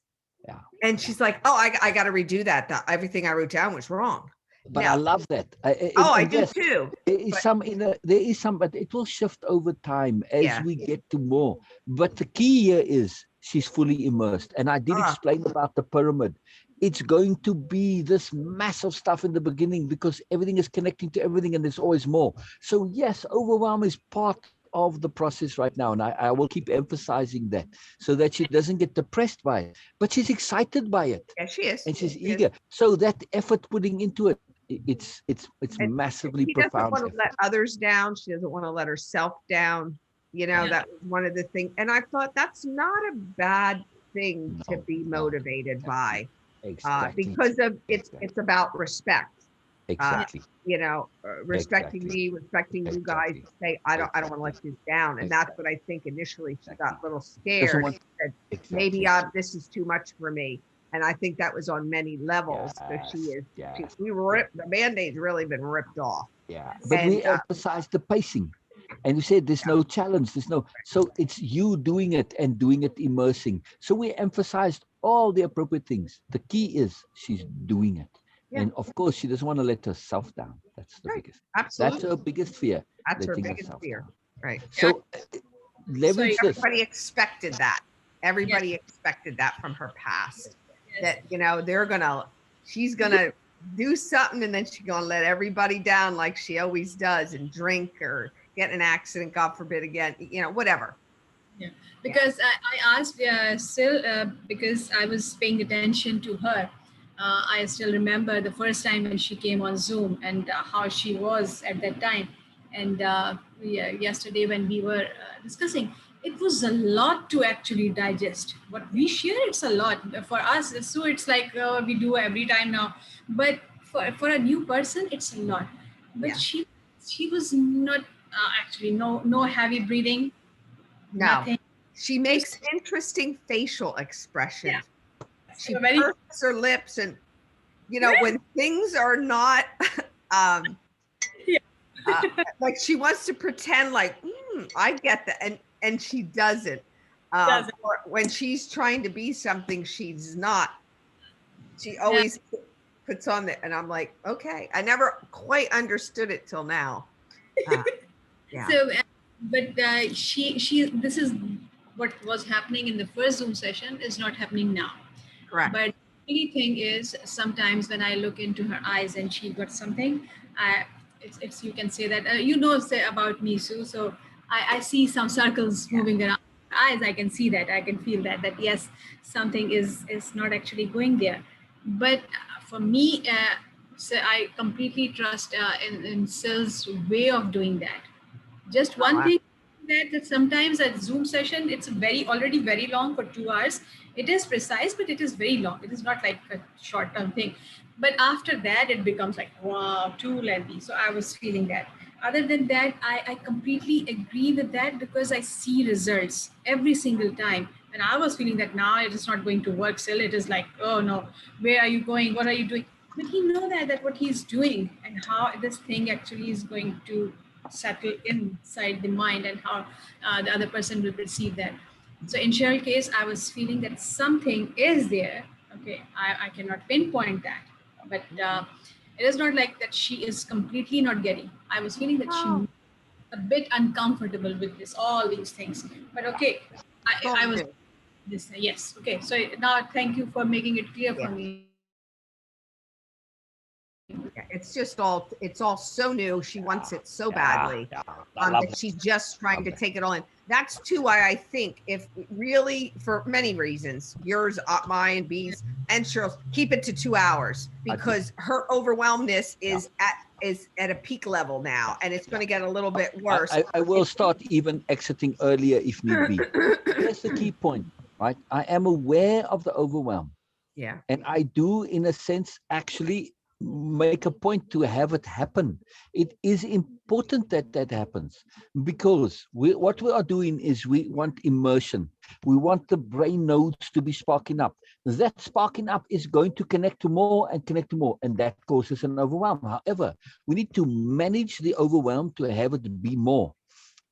Yeah. And she's like, oh, I got to redo that. Everything I wrote down was wrong. But Now- I love that. I do too. There is some, but it will shift over time as we get to more. But the key here is she's fully immersed. And I did explain about the pyramid. It's going to be this massive stuff in the beginning because everything is connecting to everything and there's always more. So yes, overwhelm is part of the process right now. And I will keep emphasizing that so that she doesn't get depressed by it. But she's excited by it. Yeah, she is. And she's eager. So that effort putting into it, it's And massively she doesn't profound. want to let others down. She doesn't want to let herself down. That was one of the things. And I thought that's not a bad thing to be motivated by, because of it's about respect. Exactly. Respecting me, respecting you guys. Exactly. Say I don't want to let you down, and that's what I think initially she got a little scared. She said, maybe this is too much for me. And I think that was on many levels. The Band-Aid's really been ripped off. Yeah. But we emphasized the pacing. And we said there's no challenge, so it's you doing it and doing it immersing. So we emphasized all the appropriate things. The key is she's doing it. Yeah. And of course, she doesn't want to let herself down. That's the biggest. Absolutely. That's her biggest fear. That's her biggest fear. Down. Right. So leverage this. Everybody expected that. Everybody expected that from her past. That she's gonna do something and then she's gonna let everybody down like she always does and drink or get in an accident, God forbid again, whatever. Yeah, because I asked Sil because I was paying attention to her. I still remember the first time when she came on Zoom and how she was at that time. And yesterday when we were discussing, it was a lot to actually digest. What we share, it's a lot for us. So it's like we do every time now. But for a new person, it's a lot. But she was not actually no heavy breathing. No, nothing. She makes interesting facial expressions. Yeah. She purses her lips, and when things are not like she wants to pretend like I get that, and she doesn't. Or when she's trying to be something she's not, she always puts on that, and I'm like, okay, I never quite understood it till now. Yeah. So, but she this is what was happening in the first Zoom session is not happening now. Correct. But the only thing is sometimes when I look into her eyes and she got something, it's you can say that say about me, Sue. So I see some circles moving around her eyes. I can see that. I can feel that yes, something is not actually going there. But for me, so I completely trust in Sil's way of doing that. Just one thing that sometimes at Zoom session, it's already very long for 2 hours. It is precise, but it is very long. It is not like a short-term thing. But after that, it becomes like, wow, too lengthy. So I was feeling that. other than that, I completely agree with that because I see results every single time. And I was feeling that now it is not going to work. Still, it is like, oh no, where are you going? What are you doing? But he know that what he's doing and how this thing actually is going to settle inside the mind and how the other person will perceive that. So in Cheryl's case, I was feeling that something is there. Okay, I cannot pinpoint that, but it is not like that she is completely not getting. I was feeling that she Oh, a bit uncomfortable with this, all these things. But okay, it's all I was new. this. Yes, okay. So now, thank you for making it clear Yeah. for me. Yeah, it's all so new. She wants it so badly. I love That she's just trying to take it all in. That's too why I think if really for many reasons, yours, mine, B's, and Cheryl's, keep it to 2 hours because her overwhelmness is at a peak level now, and it's going to get a little bit worse. I will start even exiting earlier if need be. Here's the key point, right? I am aware of the overwhelm. Yeah. And I do, in a sense, actually make a point to have it happen. It is important that that happens because what we are doing is we want immersion. We want the brain nodes to be sparking up. That sparking up is going to connect to more and connect to more, and that causes an overwhelm. However, we need to manage the overwhelm to have it be more.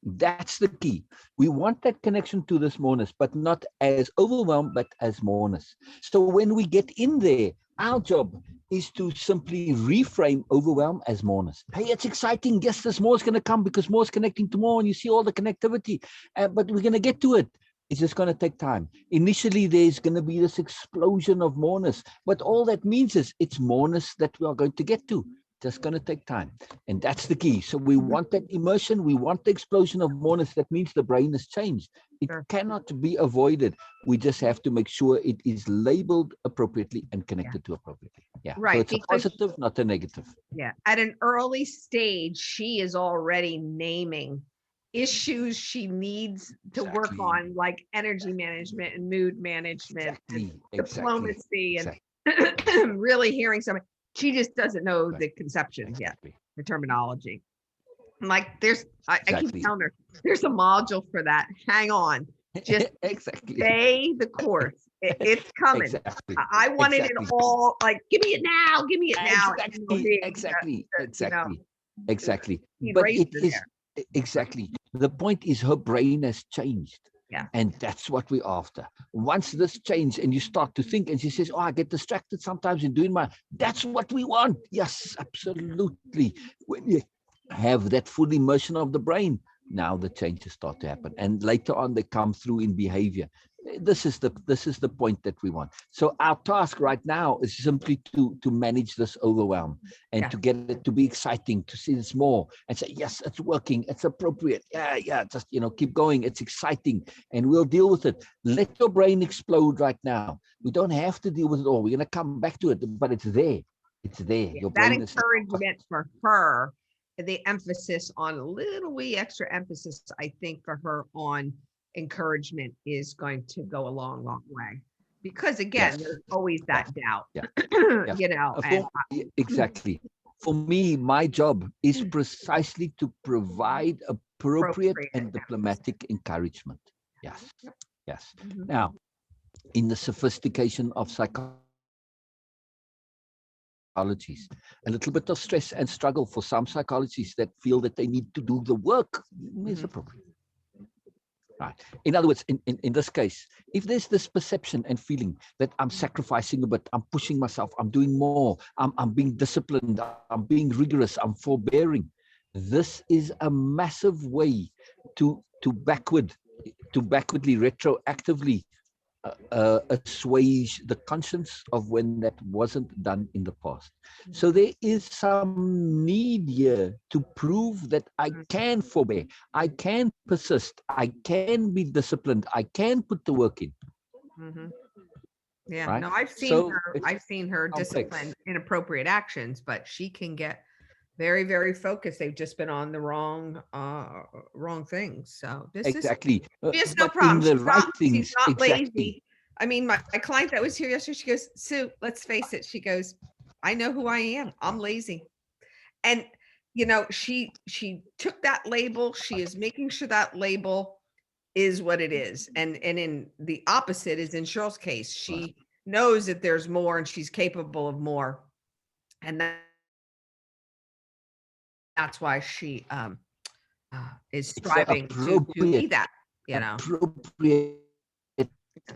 That's the key. We want that connection to this moreness, but not as overwhelmed, but as moreness. So when we get in there, our job is to simply reframe overwhelm as moreness. Hey, it's exciting. Yes, there's more is going to come because more is connecting to more, and you see all the connectivity. But we're going to get to it. It's just going to take time. Initially, there's going to be this explosion of moreness, but all that means is it's moreness that we are going to get to. Just going to take time. And that's the key. So we want that immersion. We want the explosion of moreness. That means the brain has changed. It cannot be avoided. We just have to make sure it is labeled appropriately and connected to appropriately. Yeah. Right, So it's a because- positive, not a negative. Yeah. At an early stage, she is already naming issues she needs to work Exactly. on, like energy management and mood management, and diplomacy, and really hearing something. She just doesn't know the conception yet, the terminology. I'm like, I keep telling her, there's a module for that. Hang on. Just stay the course. It's coming. Exactly. I wanted it all like, give me it now, give me it now. Exactly. But it is exactly. The point is her brain has changed. Yeah. And that's what we're after. Once this change and you start to think, and she says, oh, I get distracted sometimes in doing that's what we want. Yes, absolutely. When you have that full immersion of the brain, now the changes start to happen. And later on, they come through in behavior. This is the point that we want. So our task right now is simply to manage this overwhelm and to get it to be exciting, to see this more and say, yes, it's working, it's appropriate. Yeah, just keep going. It's exciting, and we'll deal with it. Let your brain explode right now. We don't have to deal with it all. We're gonna come back to it, but it's there. It's there. Yeah, your that brain encouragement for her, the emphasis on a little wee extra emphasis, I think, for her on encouragement is going to go a long way, because again, there's always that doubt. Exactly. For me, my job is precisely to provide appropriate and diplomatic encouragement. Yes. Now, in the sophistication of psychologies, a little bit of stress and struggle for some psychologists that feel that they need to do the work is appropriate. Right. In other words, in this case, if there's this perception and feeling that I'm sacrificing a bit, I'm pushing myself, I'm doing more, I'm being disciplined, I'm being rigorous, I'm forbearing, this is a massive way to backwardly, retroactively assuage the conscience of when that wasn't done in the past. So there is some need here to prove that I can forbear, I can persist, I can be disciplined, I can put the work in. Yeah, right? no, I've seen her discipline inappropriate actions, but she can get very, very focused. They've just been on the wrong things. So this is Exactly. she has no problem. She's not exactly. lazy. I mean, my client that was here yesterday, she goes, Sue, let's face it. She goes, I know who I am. I'm lazy. And you know, she took that label. She is making sure that label is what it is. And in the opposite is in Cheryl's case, she knows that there's more and she's capable of more. And that's why she is striving to be that, you know. Appropriate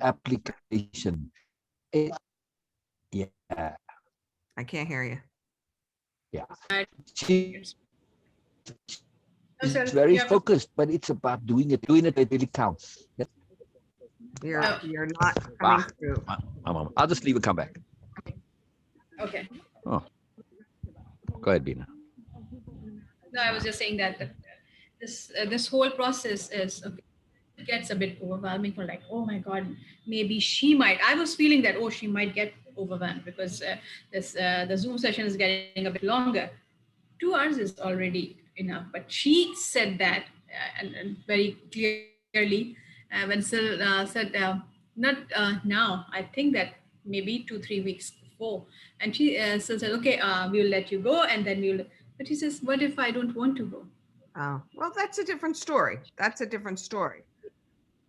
application. Yeah. I can't hear you. Yeah. Right. She's sir, very you have a- focused, but it's about doing it. Doing it, it really counts. Yes. You're not coming through. I'll just leave and come back. Okay. Oh. Go ahead, Beena. No, I was just saying that this whole process it gets a bit overwhelming for like, oh my God, maybe she might. I was feeling that, oh, she might get overwhelmed because the Zoom session is getting a bit longer. 2 hours is already enough. But she said that and very clearly when Sil said, not now, I think that maybe 2-3 weeks before. And she Sil said, okay, we'll let you go. And then but he says, what if I don't want to go? Oh, well, that's a different story. That's a different story.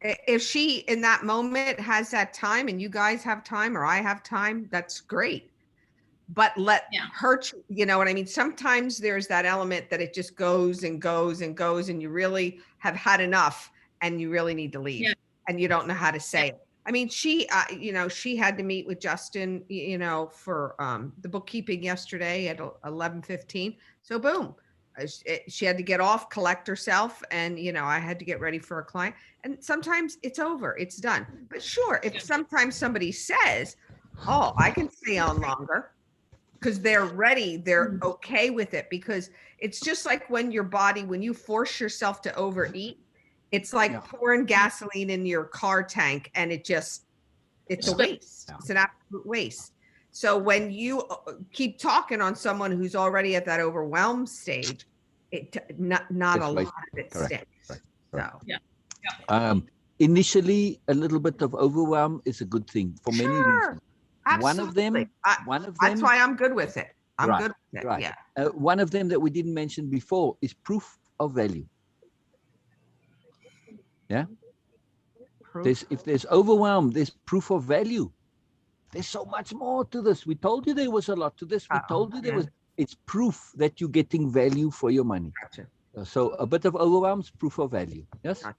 If she in that moment has that time and you guys have time or I have time, that's great. But let her, you know what I mean? Sometimes there's that element that it just goes and goes and goes and you really have had enough and you really need to leave and you don't know how to say it. I mean, she, you know, she had to meet with Justin, you know, for the bookkeeping yesterday at 11:15. So boom, she had to get off, collect herself. And, you know, I had to get ready for a client. And sometimes it's over, it's done. But sure, if sometimes somebody says, oh, I can stay on longer, because they're ready, they're okay with it, because it's just like when your body, when you force yourself to overeat, it's like pouring gasoline in your car tank and it's a waste. It's an absolute waste. So when you keep talking on someone who's already at that overwhelmed stage, not a lot of it sticks. So initially a little bit of overwhelm is a good thing for many reasons. Absolutely. One of them. That's why I'm good with it. I'm good with it. Right. Yeah. One of them that we didn't mention before is proof of value. Yeah. If there's overwhelm, there's proof of value. There's so much more to this. We told you there was a lot to this. We told you there was. It's proof that you're getting value for your money. Gotcha. So a bit of overwhelm is proof of value. Yes. Gotcha.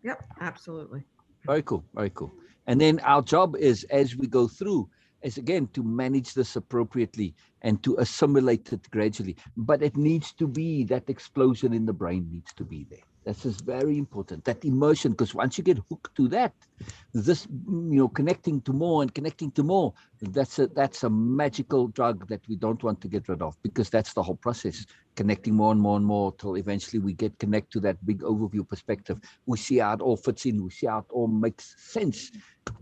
Yep. Absolutely. Very cool. Very cool. And then our job is, as we go through, is again to manage this appropriately and to assimilate it gradually. But it needs to be, that explosion in the brain needs to be there. This is very important, that emotion, because once you get hooked to that, this, you know, connecting to more and connecting to more, that's a magical drug that we don't want to get rid of, because that's the whole process, connecting more and more and more till eventually we connect to that big overview perspective. We see how it all fits in, we see how it all makes sense.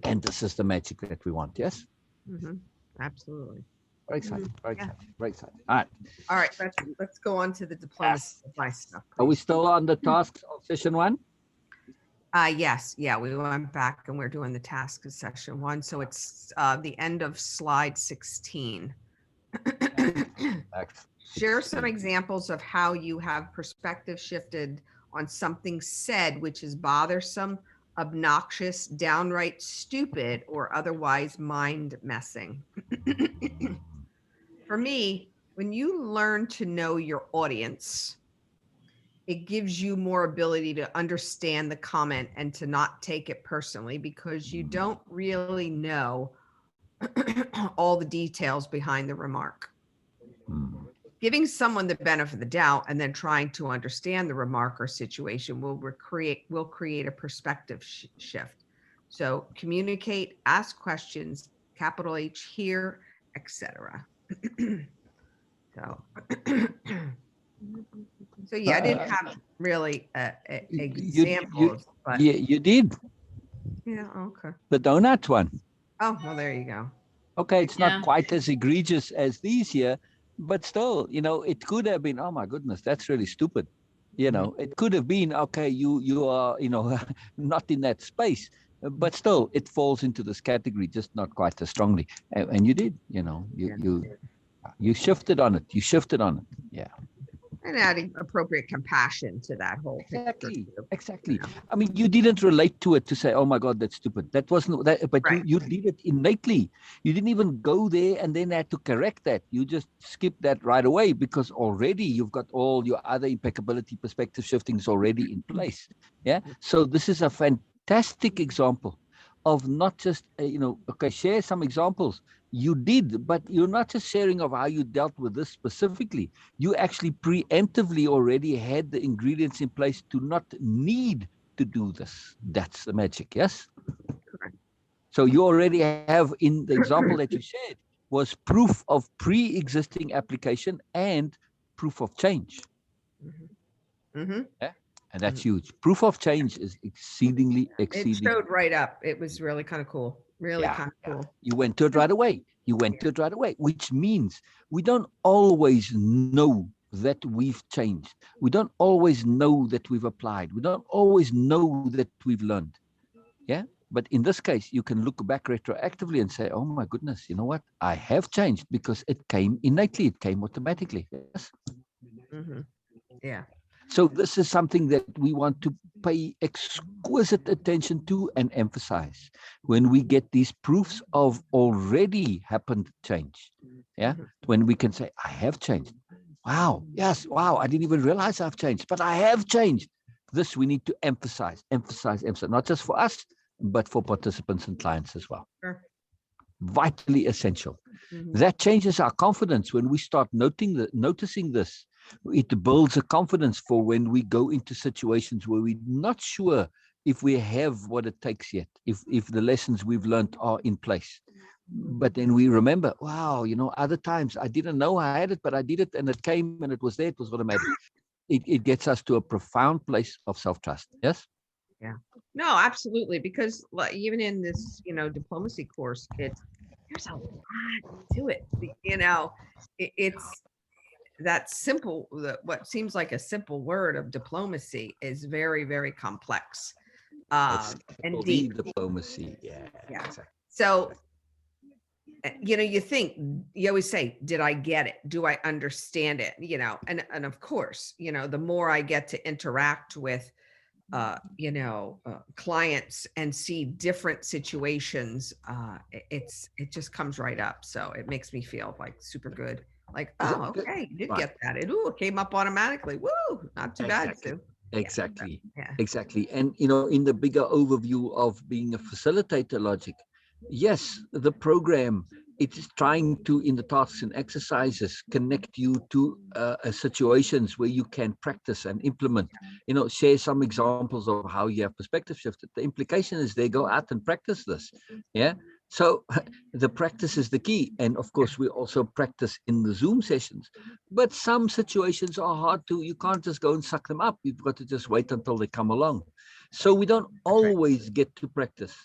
And this is the magic that we want, yes? Mm-hmm. Absolutely. Very exciting, very exciting, very exciting. All right. Let's go on to the diplomacy of my stuff. Are we still on the tasks of session 1? Yes. Yeah, we went back and we're doing the tasks of session 1. So it's the end of slide 16. Share some examples of how you have perspective shifted on something said which is bothersome, obnoxious, downright stupid, or otherwise mind messing. For me, when you learn to know your audience, it gives you more ability to understand the comment and to not take it personally, because you don't really know all the details behind the remark. Giving someone the benefit of the doubt and then trying to understand the remark or situation will create a perspective shift. So communicate, ask questions, capital H here, etc. So yeah, I didn't have really examples, but yeah, you did. Yeah, okay. The donut one. Oh, well, there you go. Okay, it's not quite as egregious as these here, but still, you know, it could have been, oh my goodness, that's really stupid. You know, it could have been, okay, you are, you know, not in that space, but still it falls into this category, just not quite as strongly. And you did, you know, you shifted on it. You shifted on it. Yeah. And adding appropriate compassion to that whole picture. Exactly, too, exactly. you know. I mean, you didn't relate to it to say, "Oh my God, that's stupid." That wasn't that, but Right. you did it innately. You didn't even go there and then had to correct that. You just skipped that right away because already you've got all your other impeccability perspective shiftings already in place. Yeah. So this is a fantastic example of not just okay, share some examples. You did, but you're not just sharing of how you dealt with this specifically. You actually preemptively already had the ingredients in place to not need to do this. That's the magic, yes? Correct. So you already have, in the example that you shared, was proof of pre-existing application and proof of change. Mm-hmm. Yeah? And that's huge. Proof of change is exceedingly. It showed right up. It was really kind of cool. Really Yeah, kind of cool. You went to it right away. You went to it right away, which means we don't always know that we've changed. We don't always know that we've applied. We don't always know that we've learned. Yeah. But in this case, you can look back retroactively and say, oh my goodness, you know what? I have changed because it came innately. It came automatically. Yes. Mm-hmm. Yeah. So this is something that we want to pay exquisite attention to and emphasize when we get these proofs of already happened change. Yeah. When we can say, I have changed. Wow. Yes. Wow. I didn't even realize I've changed, but I have changed. This we need to emphasize, not just for us, but for participants and clients as well. Sure. Vitally essential. Mm-hmm. That changes our confidence when we start noticing this. It builds a confidence for when we go into situations where we're not sure if we have what it takes yet, if the lessons we've learned are in place. But then we remember, wow, other times I didn't know I had it, but I did it and it came and it was there, it was automatic. It gets us to a profound place of self-trust. Yes? Yeah. No, absolutely. Because even in this, diplomacy course, there's a lot to it. It's that simple, what seems like a simple word of diplomacy is very, very complex and deep. Diplomacy. Yeah. Yeah. Exactly. So, you always say, did I get it? Do I understand it? And of course, the more I get to interact with clients and see different situations, it just comes right up. So it makes me feel like super good. Like, oh, okay, you did get that. It came up automatically. Woo, not too bad, Sue. Exactly. Yeah. Exactly. And, in the bigger overview of being a facilitator logic, yes, the program, it is trying to, in the tasks and exercises, connect you to situations where you can practice and implement, share some examples of how you have perspective shifted. The implication is they go out and practice this. Yeah. So the practice is the key. And of course, we also practice in the Zoom sessions. But some situations are hard you can't just go and suck them up. You've got to just wait until they come along. So we don't always get to practice.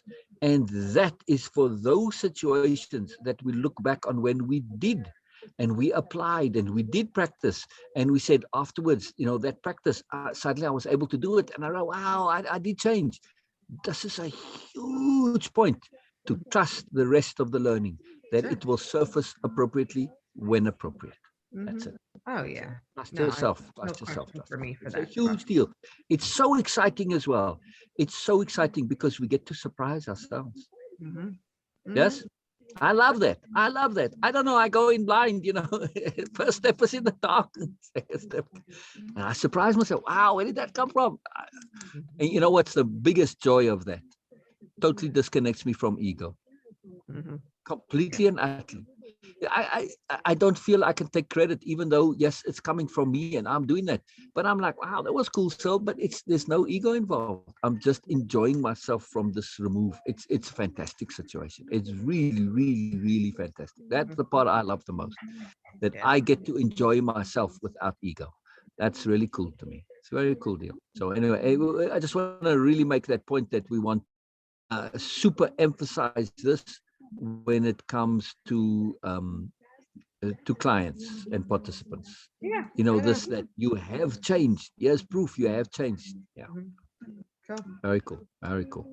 And that is for those situations that we look back on when we did and we applied and we did practice. And we said afterwards, that practice, suddenly I was able to do it. And I go, wow, I did change. This is a huge point to trust the rest of the learning, that it will surface appropriately when appropriate. That's it. Oh yeah. Trust No, yourself. no Trust yourself. question for me for It's that. a huge deal. It's so exciting as well. It's so exciting because we get to surprise ourselves. Yes. I love that. I love that. I don't know. I go in blind, First step is in the dark. Second step. And I surprise myself. Wow, where did that come from? And you know what's the biggest joy of that? Totally disconnects me from ego. Completely and utterly. I don't feel I can take credit, even though, yes, it's coming from me and I'm doing that. But I'm like, wow, that was cool. So, but there's no ego involved. I'm just enjoying myself from this remove. It's a fantastic situation. It's really, really, really fantastic. That's the part I love the most, that I get to enjoy myself without ego. That's really cool to me. It's a very cool deal. So anyway, I just want to really make that point that we want super emphasize this when it comes to clients and participants. Yeah. This, that you have changed. Yes, proof you have changed. Yeah. Cool. Very cool. Very cool.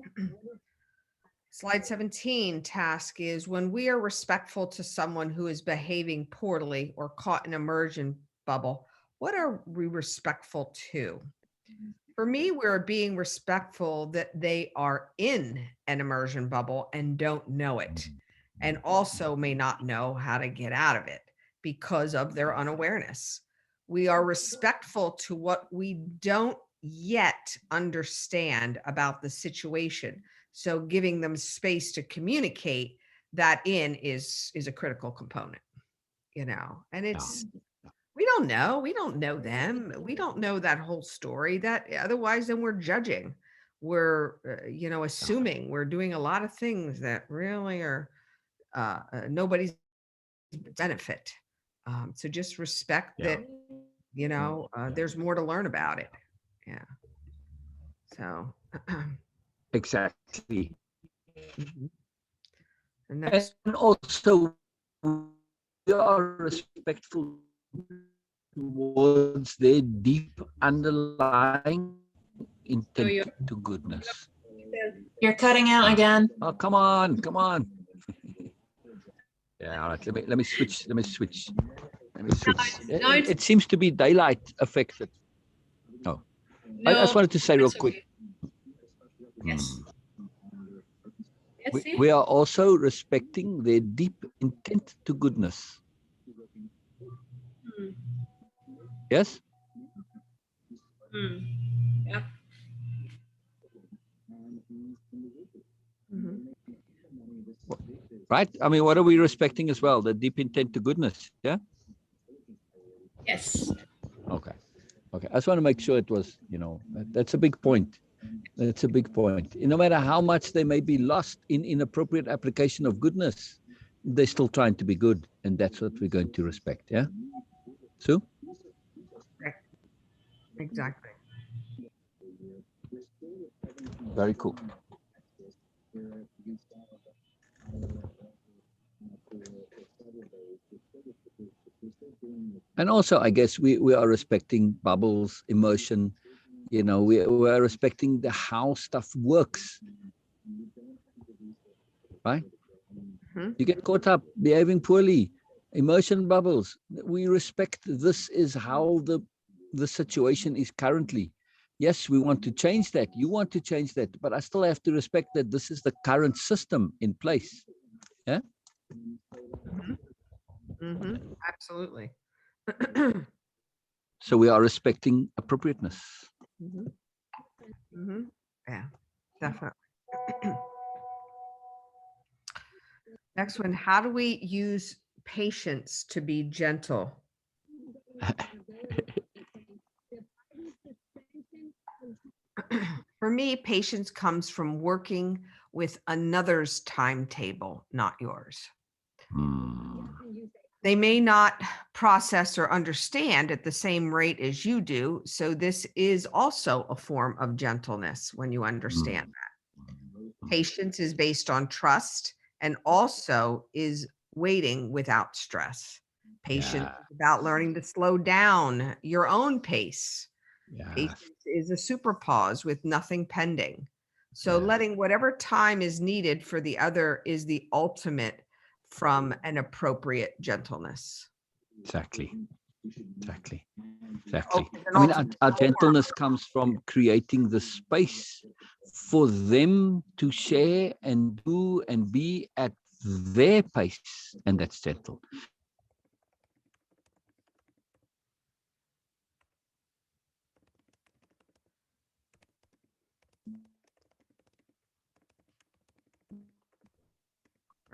Slide 17 task is when we are respectful to someone who is behaving poorly or caught in immersion bubble, what are we respectful to? For me, we're being respectful that they are in an immersion bubble and don't know it, and also may not know how to get out of it because of their unawareness. We are respectful to what we don't yet understand about the situation. So giving them space to communicate that is a critical component, and it's, we don't know them. We don't know that whole story, that otherwise then we're judging. We're, assuming, we're doing a lot of things that really are nobody's benefit. So just respect that, there's more to learn about it. Yeah. So. Exactly. Mhm. The next, And also, we are respectful towards their deep underlying intent to goodness. You're cutting out again. Oh, come on, come on. Yeah, all right. Let me switch. Let me switch. It seems to be daylight affected. Oh, I just wanted to say real quick. Yes. Yes, see? We are also respecting their deep intent to goodness. Hmm. Yes? Hmm. Yeah. Mhm. Right? I mean, what are we respecting as well? The deep intent to goodness. Yeah? Yes. Okay. Okay. I just want to make sure it was, that's a big point. That's a big point. No matter how much they may be lost in inappropriate application of goodness, they're still trying to be good. And that's what we're going to respect. Yeah? Sue? Right. Exactly. Very cool. And also, I guess we are respecting bubbles, emotion. We are respecting how stuff works. Right? Mhm. You get caught up behaving poorly, emotion bubbles. We respect this is how the situation is currently. Yes, we want to change that. You want to change that, but I still have to respect that this is the current system in place. Yeah. Mhm. Mhm. Absolutely. So we are respecting appropriateness. Mhm. Mhm. Yeah, definitely. Next one, how do we use patience to be gentle? For me, patience comes from working with another's timetable, not yours. Hmm. They may not process or understand at the same rate as you do. So this is also a form of gentleness when you understand that. Patience is based on trust and also is waiting without stress. Patience Yeah. is about learning to slow down your own pace. Yeah. Patience is a super pause with nothing pending. So Yeah. letting whatever time is needed for the other is the ultimate from an appropriate gentleness. Exactly. Exactly. Oh, Exactly. an I mean, ultimate our form. gentleness comes from creating the space for them to share and do and be at their pace, and that's gentle.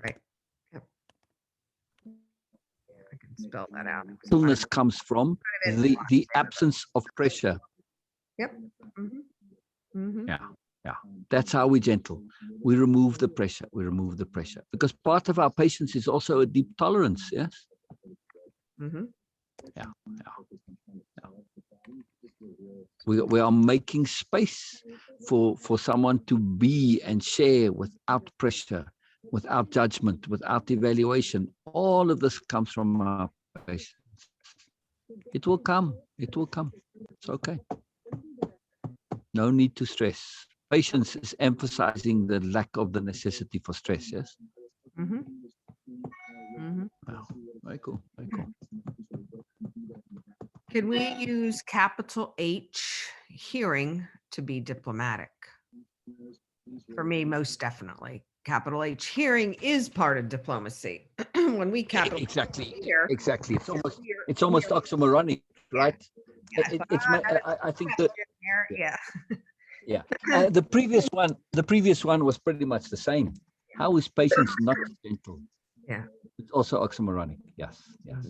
Right. Yep. I can spell that out. Gentleness comes from the absence of pressure. Yep. Mhm. Mhm. Yeah. Yeah. That's how we're gentle. We remove the pressure. We remove the pressure because part of our patience is also a deep tolerance. Yes. Mhm. Yeah. Yeah. We are making space for someone to be and share without pressure, without judgment, without evaluation. All of this comes from our patience. It will come. It will come. It's okay. No need to stress. Patience is emphasizing the lack of the necessity for stress. Yes. Mhm. Mhm. Wow. Very cool. Very cool. Can we use capital H hearing to be diplomatic? For me, most definitely. Capital H hearing is part of diplomacy. When we capital Exactly. here, Exactly. we're- It's almost oxymoronic, right? yeah, so It's my. I think that. here, yeah. Yeah. The previous one was pretty much the same. How is patience not gentle? Yeah. It's also oxymoronic. Yes. Yes.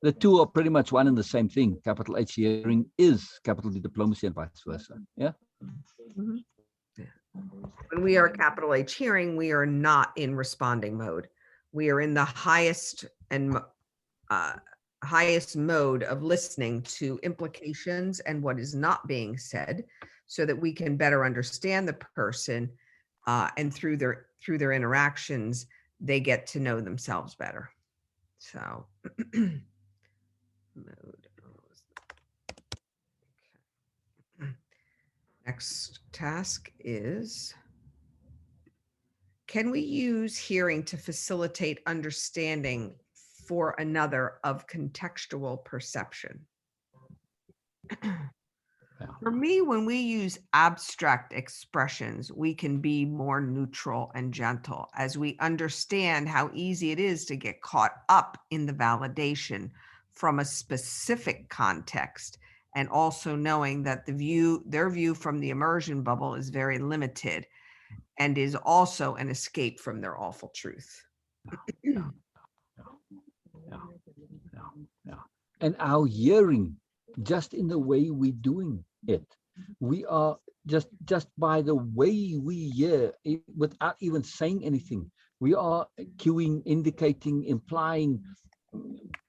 The two are pretty much one and the same thing. Capital H hearing is capital D diplomacy and vice versa. Yeah. Mhm. Yeah. When we are capital H hearing, we are not in responding mode. We are in the highest and highest mode of listening to implications and what is not being said, so that we can better understand the person, and through their interactions, they get to know themselves better. So, mode. Okay. Next task is, can we use hearing to facilitate understanding for another of contextual perception? For me, when we use abstract expressions, we can be more neutral and gentle as we understand how easy it is to get caught up in the validation from a specific context, and also knowing that their view from the immersion bubble is very limited and is also an escape from their awful truth. Yeah. And our hearing, just in the way we're doing it, we are just by the way we hear, without even saying anything, we are cueing, indicating, implying,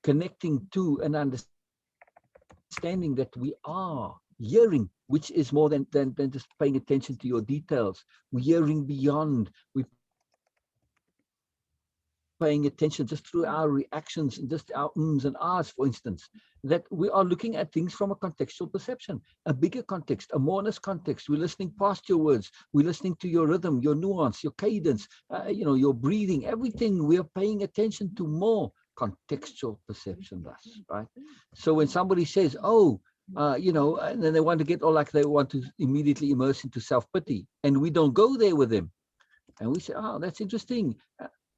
connecting to, and understanding that we are hearing, which is more than just paying attention to your details. We're hearing beyond. We're paying attention just through our reactions and just our ums and ahs, for instance, that we are looking at things from a contextual perception, a bigger context, a more honest context. We're listening past your words. We're listening to your rhythm, your nuance, your cadence, your breathing, everything. We are paying attention to more contextual perception thus, right? So when somebody says, oh, and then they want to get all like they want to immediately immerse into self-pity, and we don't go there with them. And we say, oh, that's interesting.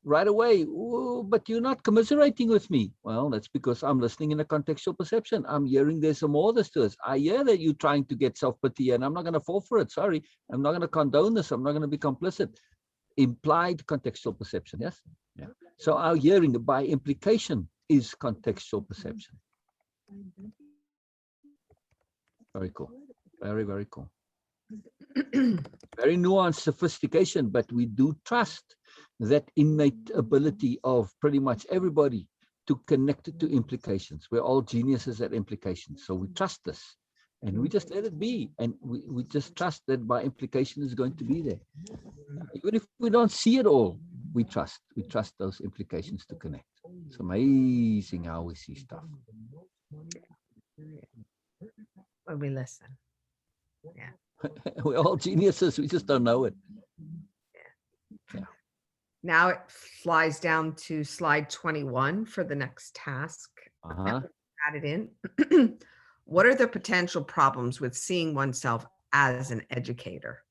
Right away, but you're not commiserating with me. Well, that's because I'm listening in a contextual perception. I'm hearing there's some more to us. I hear that you're trying to get self-pity, and I'm not going to fall for it. Sorry, I'm not going to condone this. I'm not going to be complicit. Implied contextual perception, yes? Yeah. So our hearing, by implication, is contextual perception. Very cool. Very, very cool. Very nuanced sophistication, but we do trust that innate ability of pretty much everybody to connect it to implications. We're all geniuses at implications. So we trust this, and we just let it be. And we just trust that by implication is going to be there. Even if we don't see it all, we trust those implications to connect. It's amazing how we see stuff. When we listen. Yeah. We're all geniuses. We just don't know it. Yeah. Now it flies down to slide 21 for the next task. Add it in. What are the potential problems with seeing oneself as an educator?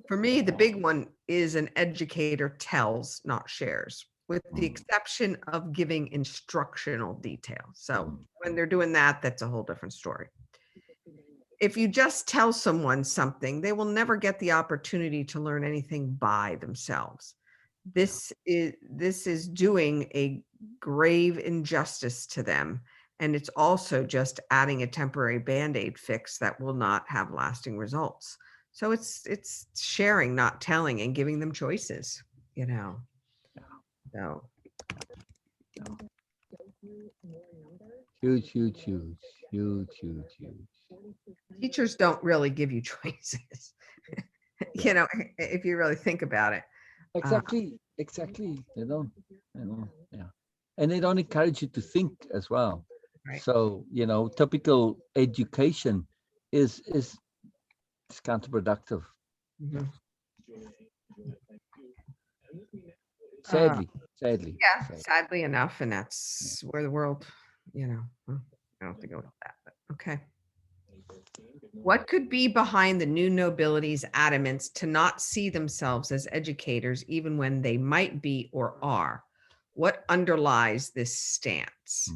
For me, the big one is an educator tells, not shares, with the exception of giving instructional detail. So when they're doing that, that's a whole different story. If you just tell someone something, they will never get the opportunity to learn anything by themselves. This is doing a grave injustice to them. And it's also just adding a temporary Band-Aid fix that will not have lasting results. So it's sharing, not telling, and giving them choices, So. Huge. Teachers don't really give you choices, if you really think about it. Exactly. They don't, yeah. And they don't encourage you to think as well. Right. So, typical education is counterproductive. Mm-hmm. Sadly. Yeah, sadly enough. And that's where the world, I don't have to go with that, but okay. What could be behind the new nobility's adamance to not see themselves as educators, even when they might be or are? What underlies this stance?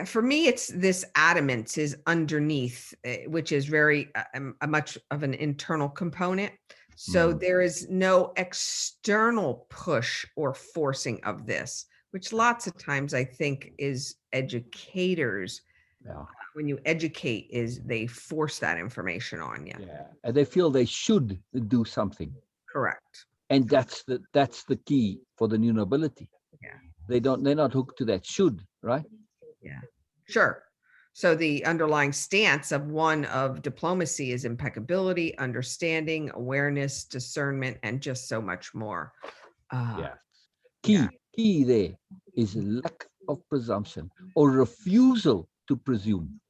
For me, it's this adamance is underneath, which is very a much of an internal component. So there is no external push or forcing of this, which lots of times I think is educators. Yeah. When you educate, is they force that information on you. Yeah. And they feel they should do something. Correct. And that's the key for the new nobility. Yeah. They're not hooked to that should, right? Yeah, sure. So the underlying stance of one of diplomacy is impeccability, understanding, awareness, discernment, and just so much more. Yeah. Yeah. Key there is lack of presumption or refusal to presume.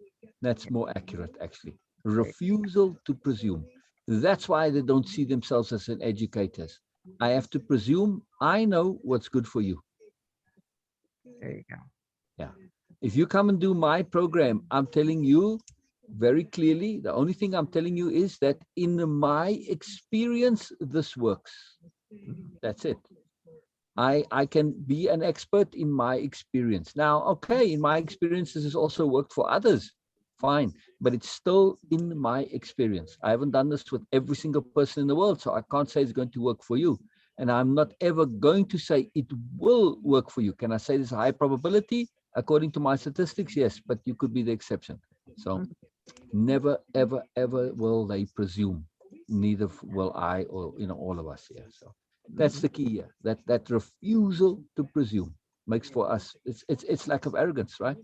That's more accurate, actually. Refusal to presume. That's why they don't see themselves as an educators. I have to presume I know what's good for you. There you go. Yeah. If you come and do my program, I'm telling you very clearly, the only thing I'm telling you is that in my experience, this works. That's it. I can be an expert in my experience. Now, okay, in my experience, this has also worked for others. Fine, but it's still in my experience. I haven't done this with every single person in the world, so I can't say it's going to work for you. And I'm not ever going to say it will work for you. Can I say there's a high probability? According to my statistics, yes, but you could be the exception. So never, ever, ever will they presume. Neither will I or all of us here. So that's the key here. That refusal to presume makes for us. It's lack of arrogance, right?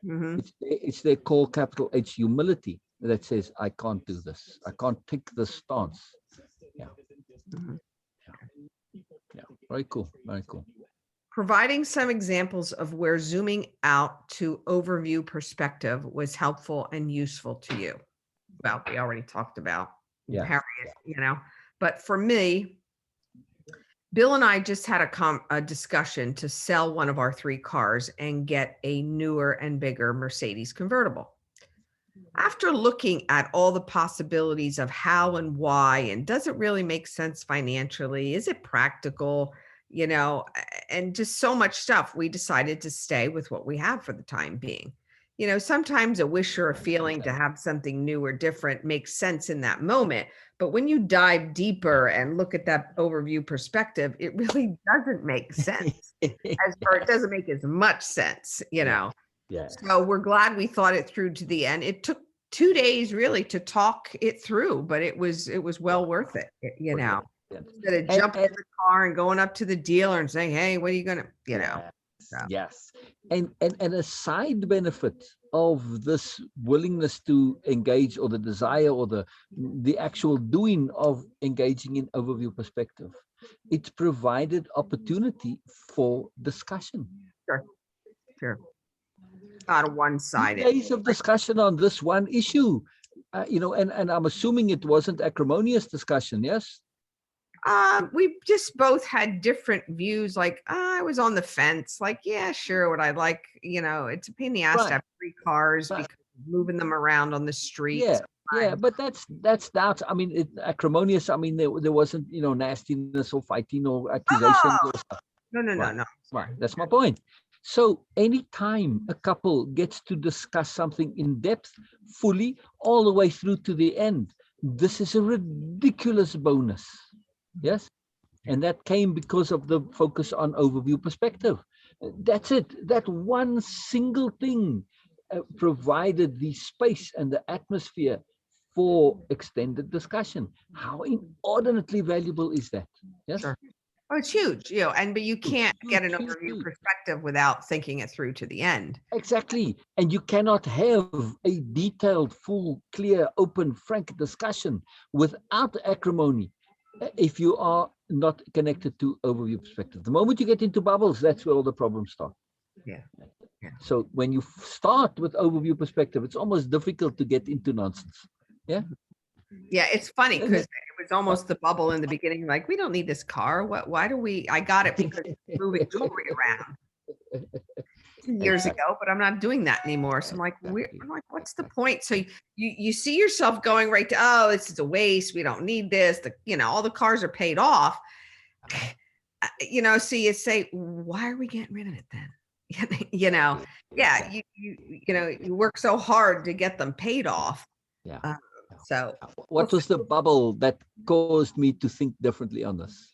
Mm-hmm. It's their core capital H humility that says I can't do this. I can't take this stance. Yeah. Mm-hmm. Yeah. Very cool. Very cool. Providing some examples of where zooming out to overview perspective was helpful and useful to you. Well, we already talked about Harriet, but for me, Bill and I just had a discussion to sell one of our 3 cars and get a newer and bigger Mercedes convertible. After looking at all the possibilities of how and why, and does it really make sense financially? Is it practical? And just so much stuff, we decided to stay with what we have for the time being. Sometimes a wish or a feeling to have something new or different makes sense in that moment. But when you dive deeper and look at that overview perspective, it really doesn't make sense. It doesn't make as much sense, Yeah. So we're glad we thought it through to the end. It took 2 days really to talk it through, but it was well worth it, Yeah. Instead of jumping in the car and going up to the dealer and saying, hey, what are you gonna, Yes. And a side benefit of this willingness to engage, or the desire, or the actual doing of engaging in overview perspective, it provided opportunity for discussion. Sure. Not a one-sided. Days of discussion on this one issue, and I'm assuming it wasn't acrimonious discussion, yes? We just both had different views. Like I was on the fence. Like, yeah, sure. What I like, it's a pain in the ass to have 3 cars because moving them around on the street. Yeah, but that's doubt. I mean, acrimonious. I mean, there wasn't nastiness or fighting or accusations. Or stuff. No. Right, that's my point. So anytime a couple gets to discuss something in depth, fully, all the way through to the end, this is a ridiculous bonus. Yes. And that came because of the focus on overview perspective. That's it. That one single thing provided the space and the atmosphere for extended discussion. How inordinately valuable is that? Yes. Sure. Oh, it's huge, but you can't get an overview perspective without thinking it through to the end. Exactly. And you cannot have a detailed, full, clear, open, frank discussion without acrimony if you are not connected to overview perspective. The moment you get into bubbles, that's where all the problems start. Yeah. So when you start with overview perspective, it's almost difficult to get into nonsense. Yeah. Yeah, it's funny because it was almost the bubble in the beginning. Like, we don't need this car. Why do we? I got it because it's moving jewelry around. years Exactly. ago, but I'm not doing that anymore. So I'm like, Exactly. I'm like, what's the point? So you see yourself going right to, oh, this is a waste. We don't need this. All the cars are paid off. So you say, why are we getting rid of it then? Yeah, you work so hard to get them paid off. Yeah. So What was the bubble that caused me to think differently on this?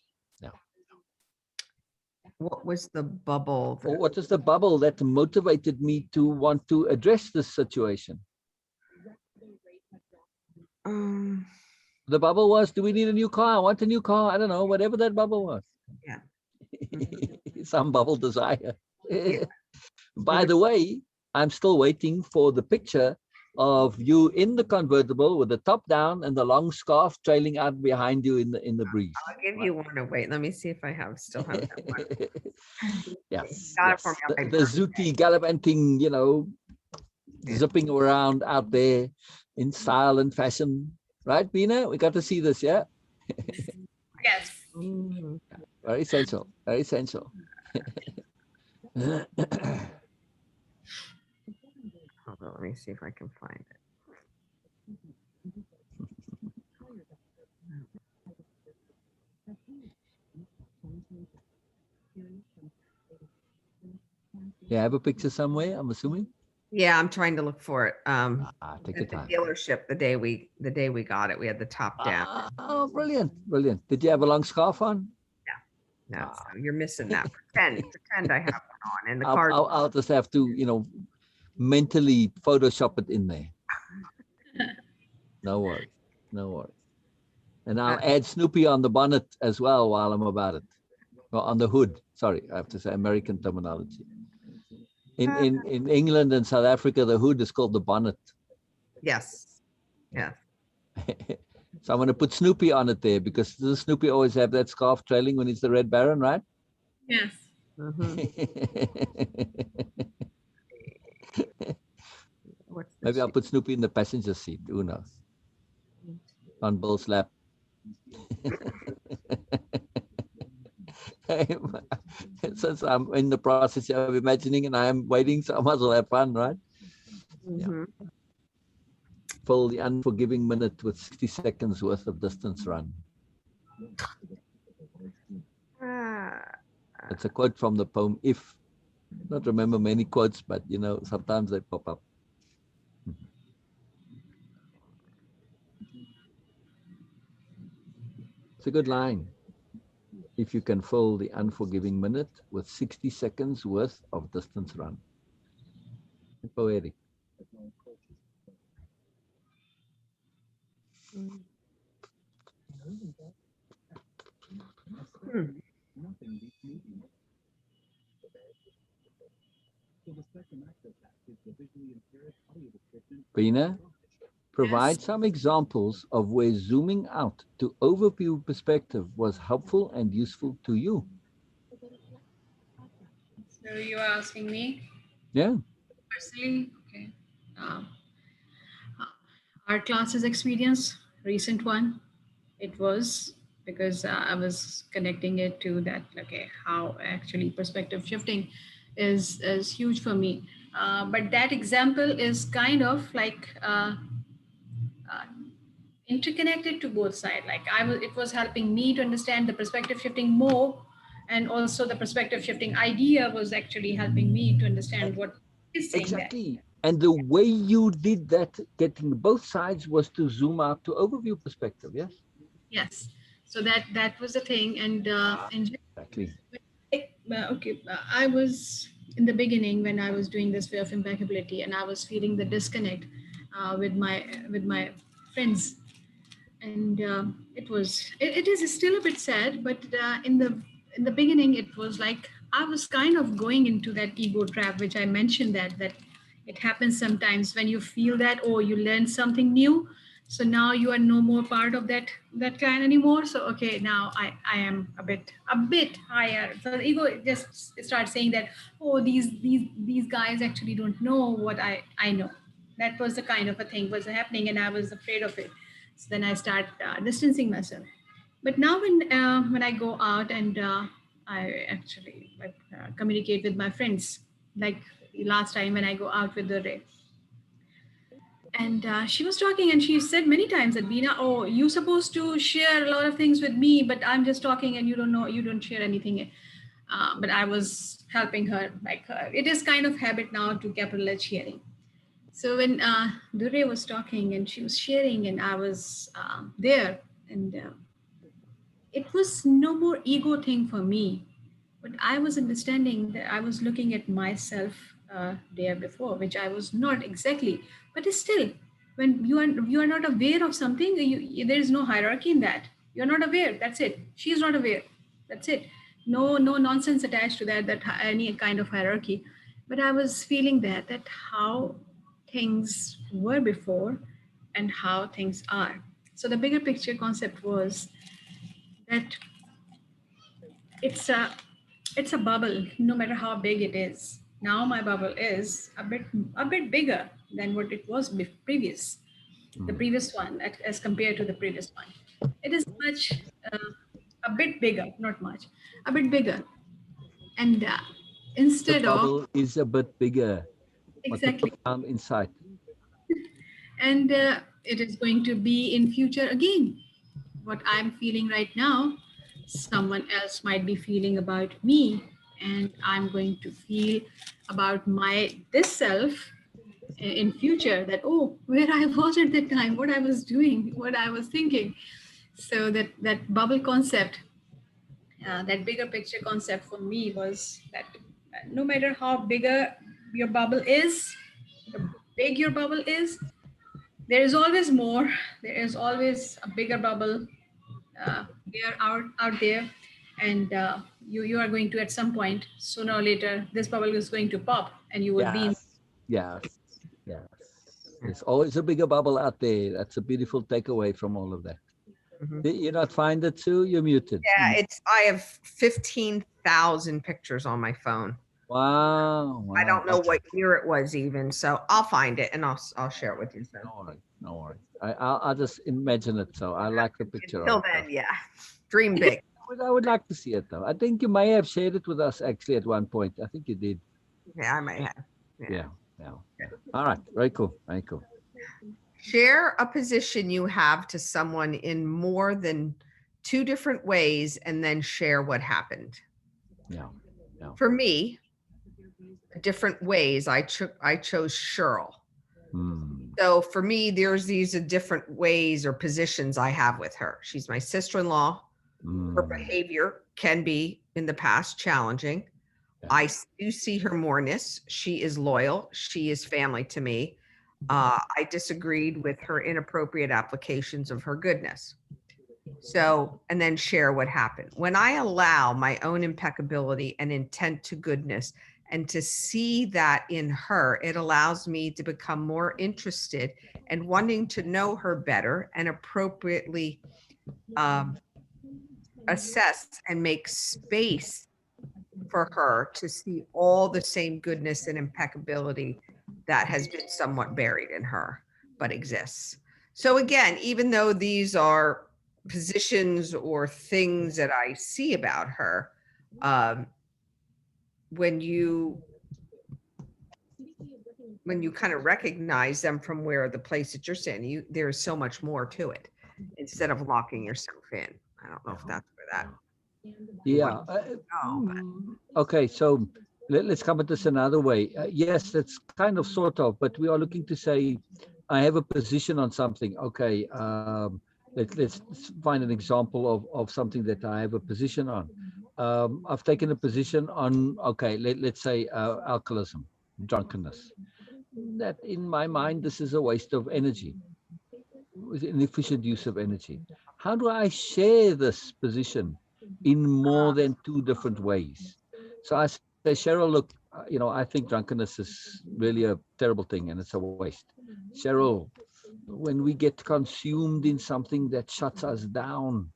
what was the bubble? Or what was the bubble that motivated me to want to address this situation? The bubble was, do we need a new car? I want a new car. I don't know, whatever that bubble was. Yeah. Some bubble desire. Yeah. By the way, I'm still waiting for the picture of you in the convertible with the top down and the long scarf trailing out behind you in the breeze. I'll give you one to wait. Let me see if I still have that one. Yes, Got it yes. for me on my The birthday. Zuti gallivanting, zipping around out there in style and fashion. Right, Beena? We got to see this, yeah? Yes. Very essential, very essential. Hold on, let me see if I can find it. You have a picture somewhere, I'm assuming? Yeah, I'm trying to look for it. Take At your the time. dealership the day we got it, we had the top down. Oh, brilliant, brilliant. Did you have a long scarf on? No, so you're missing that. Pretend I have one on, and the I'll, card. I'll just have to, mentally Photoshop it in there. No worries, no worries. And I'll add Snoopy on the bonnet as well while I'm about it. Well, on the hood. Sorry, I have to say American terminology. In England and South Africa, the hood is called the bonnet. Yes. Yeah. So I'm going to put Snoopy on it there because does Snoopy always have that scarf trailing when he's the Red Baron, right? Yes. Maybe I'll put Snoopy in the passenger seat. Who knows? On Bill's lap. Since I'm in the process of imagining and I'm waiting, so I might as well have fun, right? Yeah. Fill the unforgiving minute with 60 seconds worth of distance run. It's a quote from the poem If. I don't remember many quotes, but sometimes they pop up. It's a good line. If you can fill the unforgiving minute with 60 seconds worth of distance run. Poetic. Beena, provide some examples of where zooming out to overview perspective was helpful and useful to you. So you are asking me? Yeah. Personally? Okay. Our classes experience, recent one, it was because I was connecting it to that, okay, how actually perspective shifting is huge for me. But that example is kind of like interconnected to both sides. Like it was helping me to understand the perspective shifting more, and also the perspective shifting idea was actually helping me to understand what is saying that. Exactly. And the way you did that, getting both sides, was to zoom out to overview perspective. Yes. Yes. So that was the thing, and Exactly. I was in the beginning when I was doing this way of impeccability, and I was feeling the disconnect with my friends, and it is still a bit sad, but in the beginning it was like I was kind of going into that ego trap, which I mentioned that it happens sometimes when you feel that, oh, you learned something new, so now you are no more part of that clan anymore. So okay, now I am a bit higher, so the ego just starts saying that, oh, these guys actually don't know what I know. That was the kind of a thing was happening, and I was afraid of it. So then I start distancing myself. But now when I go out and I actually communicate with my friends, like the last time when I go out with the Ray. And she was talking and she said many times that, Beena, oh, you're supposed to share a lot of things with me, but I'm just talking and you don't know, you don't share anything. But I was helping her. Like it is kind of habit now to capitalize sharing. So when Dure was talking and she was sharing and I was there, and it was no more ego thing for me, but I was understanding that I was looking at myself there before, which I was not exactly. But still, when you are not aware of something, there is no hierarchy in that. You're not aware. That's it. She's not aware. That's it. No nonsense attached to that. That any kind of hierarchy. But I was feeling that how things were before and how things are. So the bigger picture concept was that it's a bubble, no matter how big it is. Now my bubble is a bit bigger than what it was previous, the previous one as compared to the previous one. It is much a bit bigger, not much, a bit bigger, and The instead of bubble is a bit bigger. What the exactly, plan inside. and it is going to be in future again. What I'm feeling right now, someone else might be feeling about me, and I'm going to feel about my this self in future, that oh, where I was at that time, what I was doing, what I was thinking. So that bubble concept, that bigger picture concept for me was that no matter how bigger your bubble is, how big your bubble is, there is always more. There is always a bigger bubble there out there, and you are going to, at some point, sooner or later, this bubble is going to pop and you will be in. Yes. Yes. There's always a bigger bubble out there. That's a beautiful takeaway from all of that. Mhm. Did you not find it too? You're muted. Yeah, I have 15,000 pictures on my phone. Wow. I don't know what year it was even, so I'll find it and I'll share it with you. So No worries. No worries. I'll just imagine it. So I like the picture. until of it, then, yeah, dream big. I would like to see it though. I think you may have shared it with us actually at one point. I think you did. Yeah, I might have. Yeah. All right. Very cool. Very cool. Share a position you have to someone in more than 2 different ways and then share what happened. Yeah. For me, different ways, I chose Cheryl. So for me, there's these different ways or positions I have with her. She's my sister-in-law. Her behavior can be in the past challenging. Yeah. I do see her moreness. She is loyal. She is family to me. I disagreed with her inappropriate applications of her goodness. So, and then share what happened. When I allow my own impeccability and intent to goodness and to see that in her, it allows me to become more interested and wanting to know her better and appropriately assess and make space for her to see all the same goodness and impeccability that has been somewhat buried in her, but exists. So again, even though these are positions or things that I see about her, when you kind of recognize them from where the place that you're standing, there is so much more to it instead of locking yourself in. I don't know if that's where that. Yeah. Okay. So let's come at this another way. Yes, that's kind of sort of, but we are looking to say, I have a position on something. Okay. Let's find an example of something that I have a position on. I've taken a position on, okay, let's say alcoholism, drunkenness. That in my mind, this is a waste of energy, inefficient use of energy. How do I share this position in more than 2 different ways? So I say, Cheryl, look, I think drunkenness is really a terrible thing and it's a waste. Cheryl, when we get consumed in something that shuts us down,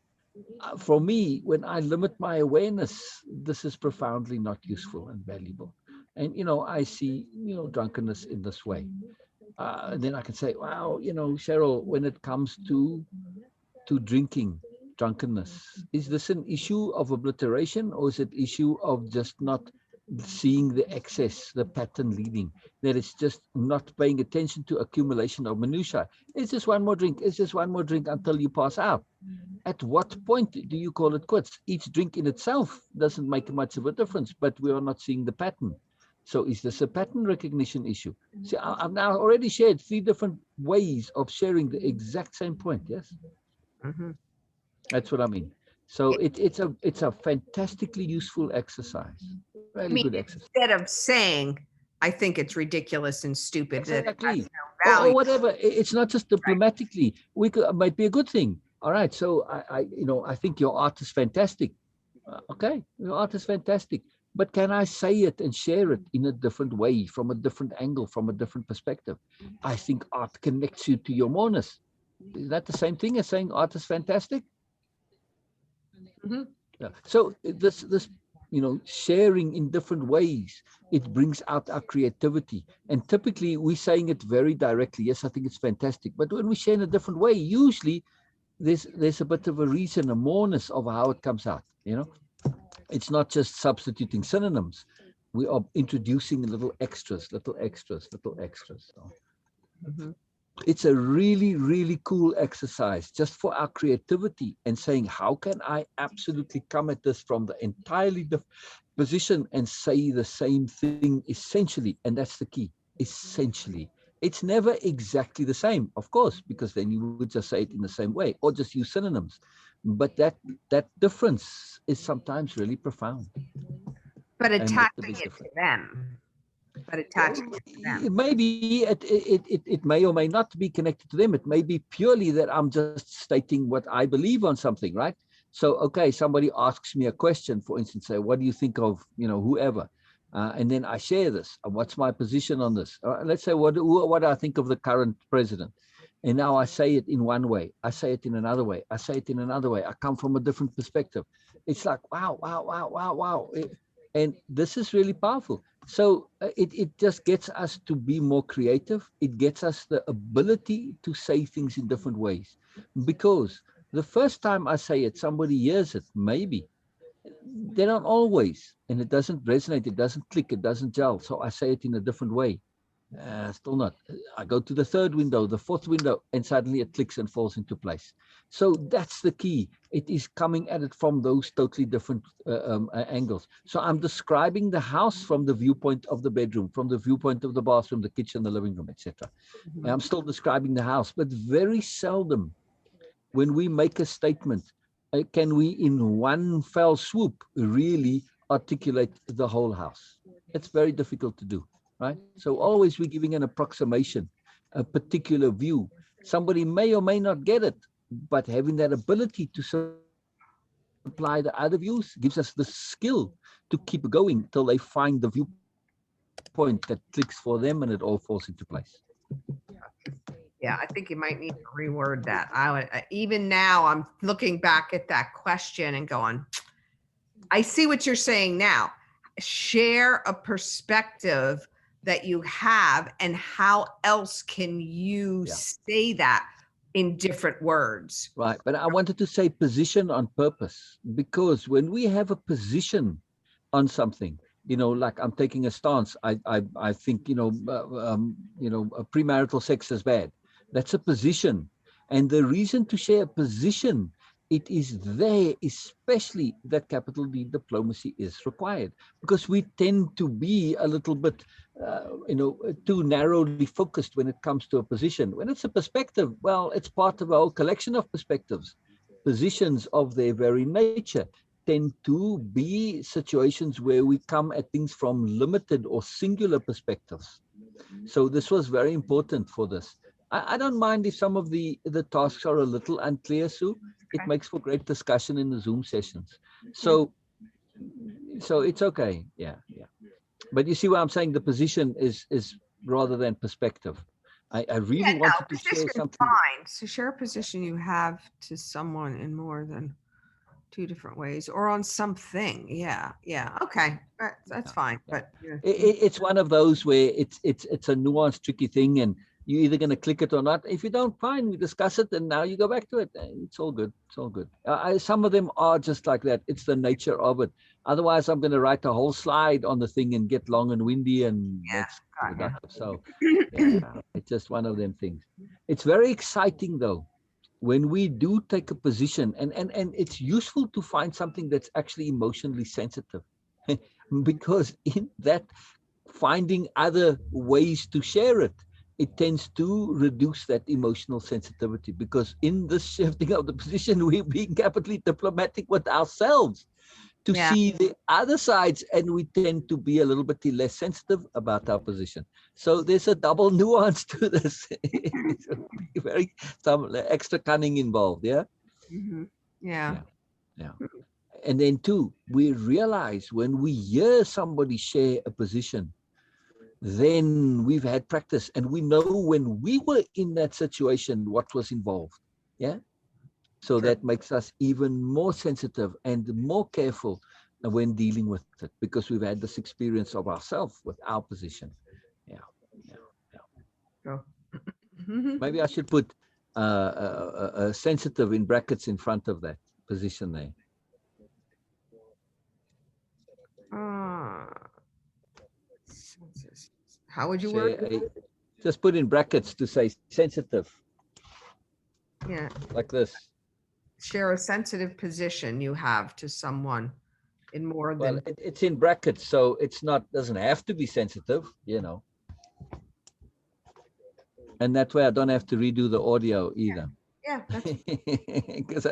for me, when I limit my awareness, this is profoundly not useful and valuable. And, I see, drunkenness in this way. And then I can say, wow, Cheryl, when it comes to drinking, drunkenness, is this an issue of obliteration or is it issue of just not seeing the excess, the pattern leading, that it's just not paying attention to accumulation of minutiae. It's just one more drink. It's just one more drink until you pass out. At what point do you call it quits? Each drink in itself doesn't make much of a difference, but we are not seeing the pattern. So is this a pattern recognition issue? See, I've now already shared 3 different ways of sharing the exact same point. Yes, that's what I mean. So it's a fantastically useful exercise. Really good exercise. Instead of saying, I think it's ridiculous and stupid. That it has Exactly. no Or value. whatever. It's not just diplomatically. We could might be a good thing. All right. So I think your art is fantastic. Okay, your art is fantastic. But can I say it and share it in a different way, from a different angle, from a different perspective? I think art connects you to your moreness. Is that the same thing as saying art is fantastic? Yeah. So this sharing in different ways, it brings out our creativity. And typically we're saying it very directly. Yes, I think it's fantastic. But when we share in a different way, usually there's a bit of a reason, a moreness of how it comes out. It's not just substituting synonyms. We are introducing little extras. It's a really, really cool exercise just for our creativity and saying, how can I absolutely come at this from the entirely different position and say the same thing essentially? And that's the key, essentially. It's never exactly the same, of course, because then you would just say it in the same way or just use synonyms. But that difference is sometimes really profound. But And attaching it to them. Maybe it may or may not be connected to them. It may be purely that I'm just stating what I believe on something, right? So, okay, somebody asks me a question, for instance, say, what do you think of, whoever? And then I share this. What's my position on this? Let's say, what do I think of the current president? And now I say it in one way. I say it in another way. I say it in another way. I come from a different perspective. It's like, wow. And this is really powerful. So it just gets us to be more creative. It gets us the ability to say things in different ways. Because the first time I say it, somebody hears it, maybe. They don't always. And it doesn't resonate. It doesn't click. It doesn't gel. So I say it in a different way. Still not. I go to the 3rd window, the 4th window, and suddenly it clicks and falls into place. So that's the key. It is coming at it from those totally different angles. So I'm describing the house from the viewpoint of the bedroom, from the viewpoint of the bathroom, the kitchen, the living room, etc. I'm still describing the house, but very seldom when we make a statement, can we in one fell swoop really articulate the whole house. It's very difficult to do. Right? So always we're giving an approximation, a particular view. Somebody may or may not get it, but having that ability to supply the other views gives us the skill to keep going till they find the viewpoint that clicks for them and it all falls into place. Yeah, I think you might need to reword that. Even now, I'm looking back at that question and going, I see what you're saying now. Share a perspective that you have, and how else can you say that in different words? Right, but I wanted to say position on purpose, because when we have a position on something, like I'm taking a stance, I think premarital sex is bad. That's a position, and the reason to share a position, it is there, especially that capital D diplomacy is required, because we tend to be a little bit, too narrowly focused when it comes to a position. When it's a perspective, well, it's part of a whole collection of perspectives. Positions of their very nature tend to be situations where we come at things from limited or singular perspectives. So this was very important for this. I don't mind if some of the tasks are a little unclear, Sue. It makes for great discussion in the Zoom sessions. So it's okay. Yeah. But you see what I'm saying? The position is rather than perspective. I really wanted to share something. Fine. So share a position you have to someone in more than 2 different ways, or on something. Yeah. Okay, that's fine. But it's one of those where it's a nuanced, tricky thing, and You're either going to click it or not. If you don't, fine, we discuss it, and now you go back to it. It's all good. It's all good. Some of them are just like that. It's the nature of it. Otherwise, I'm going to write a whole slide on the thing and get long and windy, and that's productive. So yeah, it's just one of them things. It's very exciting, though, when we do take a position, and it's useful to find something that's actually emotionally sensitive, because in that, finding other ways to share it, it tends to reduce that emotional sensitivity, because in this shifting of the position, we're being capitally diplomatic with ourselves to see the other sides, and we tend to be a little bit less sensitive about our position. So there's a double nuance to this. It's very some extra cunning involved. Yeah. Yeah. And then two, we realize when we hear somebody share a position, then we've had practice and we know when we were in that situation what was involved. Yeah. So that makes us even more sensitive and more careful when dealing with it, because we've had this experience of ourselves with our position. Maybe I should put sensitive in brackets in front of that position there. How would you word it? Just put in brackets to say sensitive. Yeah. Like this. Share a sensitive position you have to someone in more than. Well, it's in brackets, so it's not, doesn't have to be sensitive, you know. And that way I don't have to redo the audio either. Yeah. Because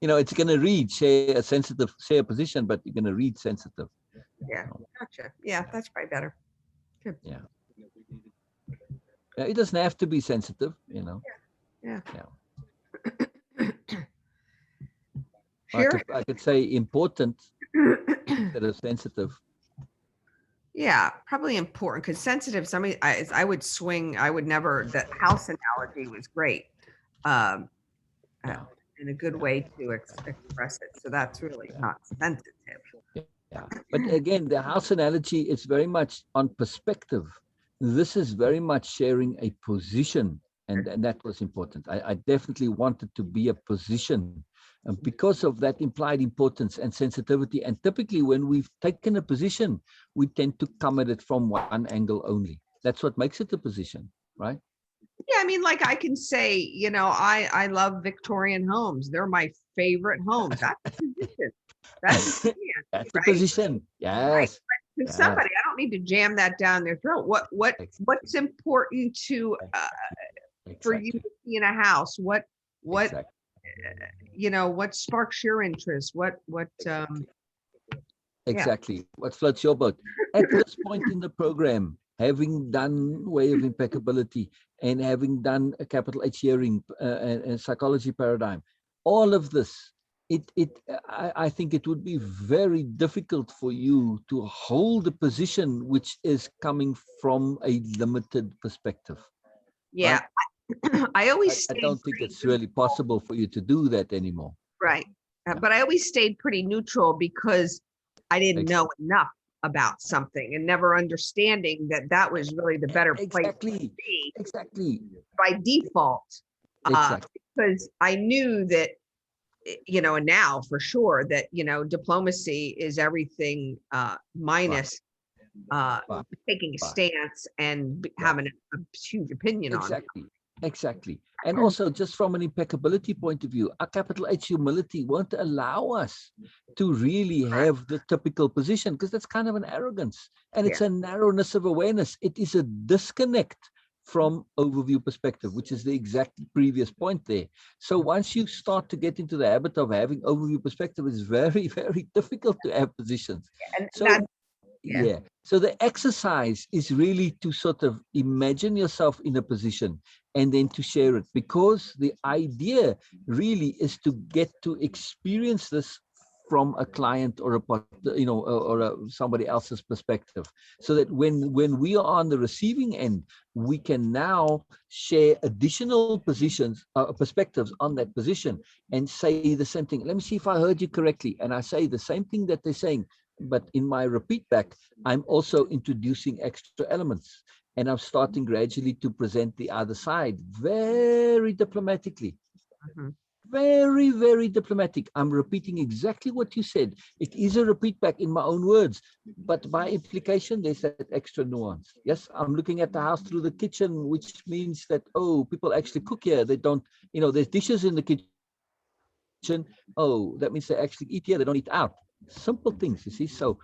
it's going to read share a position, but you're going to read sensitive. Yeah, gotcha. Yeah, that's probably better. Good. Yeah. It doesn't have to be sensitive, you know. Yeah. I could say important instead of sensitive. Yeah, probably important, because sensitive, somebody, I would swing, I would never, the house analogy was great. In a good way to express it. So that's really not sensitive. Yeah. But again, the house analogy is very much on perspective. This is very much sharing a position, and that was important. I definitely wanted to be a position, and because of that implied importance and sensitivity. And typically when we've taken a position, we tend to come at it from one angle only. That's what makes it a position, right? Yeah, I mean, like I can say, I love Victorian homes. They're my favorite homes. That's a position. That's a that's a position. Yes. Right. To somebody, I don't need to jam that down their throat. What's important to for you to see in a house? What what sparks your interest? Exactly. What floats your boat? At this point in the program, having done Way of Impeccability and having done a capital H hearing and psychology paradigm, all of this, I think it would be very difficult for you to hold a position which is coming from a limited perspective. Yeah. Right? I don't think it's really possible for you to do that anymore. Right. But I always stayed pretty neutral because I didn't know enough about something, and never understanding that was really the better place to be. Exactly. By default. Because I knew that, and now for sure that, diplomacy is everything minus taking a stance and having a huge opinion on it. Exactly. And also, just from an impeccability point of view, our capital H humility won't allow us to really have the typical position, because that's kind of an arrogance, and it's a narrowness of awareness. It is a disconnect from overview perspective, which is the exact previous point there. So once you start to get into the habit of having overview perspective, it's very, very difficult to have positions. So the exercise is really to sort of imagine yourself in a position and then to share it, because the idea really is to get to experience this from a client or somebody else's perspective, so that when we are on the receiving end, we can now share additional perspectives on that position and say the same thing. Let me see if I heard you correctly. And I say the same thing that they're saying, but in my repeat back, I'm also introducing extra elements. and I'm starting gradually to present the other side very diplomatically. Mhm. Very, very diplomatic. I'm repeating exactly what you said. It is a repeat back in my own words, but by implication, there's that extra nuance. Yes, I'm looking at the house through the kitchen, which means that, oh, people actually cook here. They don't, there's dishes in the kitchen. Oh, that means they actually eat here. They don't eat out. Simple things, you see. So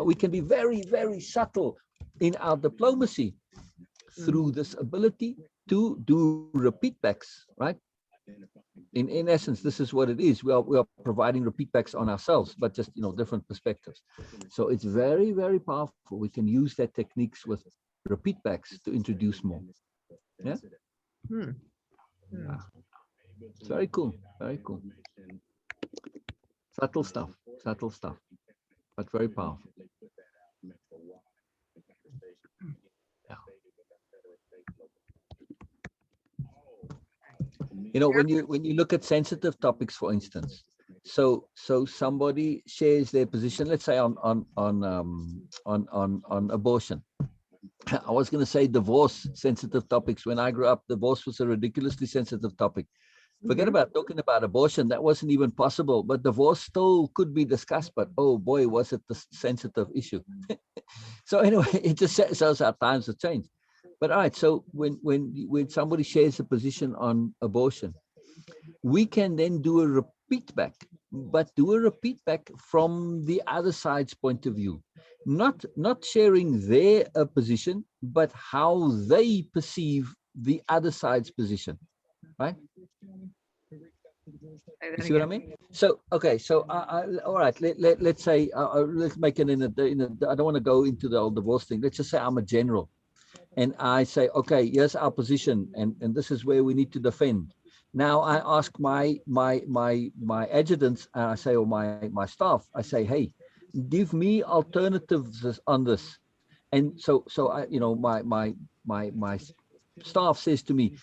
we can be very, very subtle in our diplomacy through this ability to do repeat backs, right? In essence, this is what it is. We are providing repeat backs on ourselves, but just different perspectives. So it's very, very powerful. We can use that techniques with repeat backs to introduce more. Yeah. Hmm. Hmm. Yeah. It's very cool. Very cool. Subtle stuff, but very powerful. Yeah. When you look at sensitive topics, for instance, so somebody shares their position, let's say on abortion. I was going to say divorce, sensitive topics. When I grew up, divorce was a ridiculously sensitive topic. Forget about talking about abortion. That wasn't even possible, but divorce still could be discussed, but oh boy, was it the sensitive issue. So anyway, it just shows how times have changed. But all right, so when somebody shares a position on abortion, we can then do a repeat back, but do a repeat back from the other side's point of view, not sharing their position, but how they perceive the other side's position, right? Say You that see what I again. mean? So okay, so all right, let's say let's make it I don't want to go into the old divorce thing. Let's just say I'm a general, and I say, okay, here's our position, and this is where we need to defend. Now I ask my adjutants, I say, or my staff, I say, hey, give me alternatives on this. And so I, my staff says to me,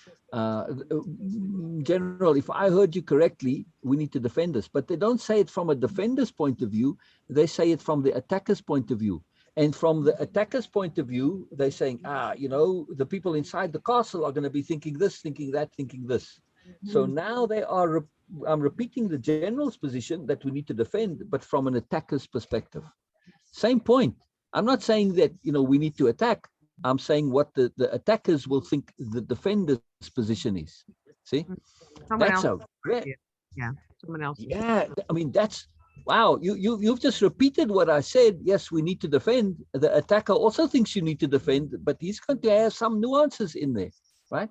General, if I heard you correctly, we need to defend this. But they don't say it from a defender's point of view. They say it from the attacker's point of view. And from the attacker's point of view, they're saying, the people inside the castle are going to be thinking this, thinking that, thinking this. So now I'm repeating the general's position that we need to defend, but from an attacker's perspective. Same point. I'm not saying that, we need to attack. I'm saying what the attackers will think the defender's position is. See, Someone that's else. a Yeah. Someone else. yeah. I mean, that's wow. You've just repeated what I said. Yes, we need to defend. The attacker also thinks you need to defend, but he's going to have some nuances in there, right?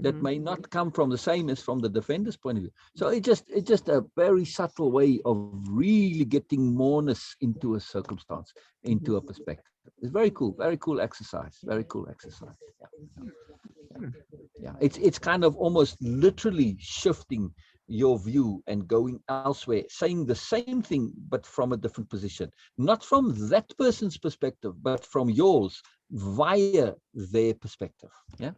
That may not come from the same as from the defender's point of view. So it's just a very subtle way of really getting moreness into a circumstance, into a perspective. It's very cool exercise. Very cool exercise. Yeah. It's kind of almost literally shifting your view and going elsewhere, saying the same thing but from a different position, not from that person's perspective, but from yours via their perspective. Yeah.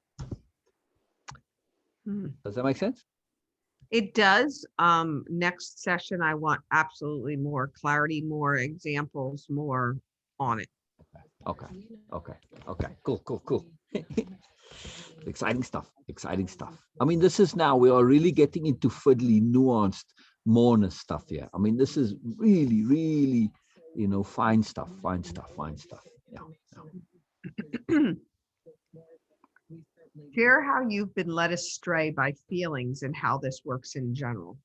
Does that make sense? It does. Next session, I want absolutely more clarity, more examples, more on it. Okay. Cool. Exciting stuff. I mean, this is now, we are really getting into fiddly, nuanced, moreness stuff here. I mean, this is really, really, fine stuff. Yeah. Share how you've been led astray by feelings and how this works in general.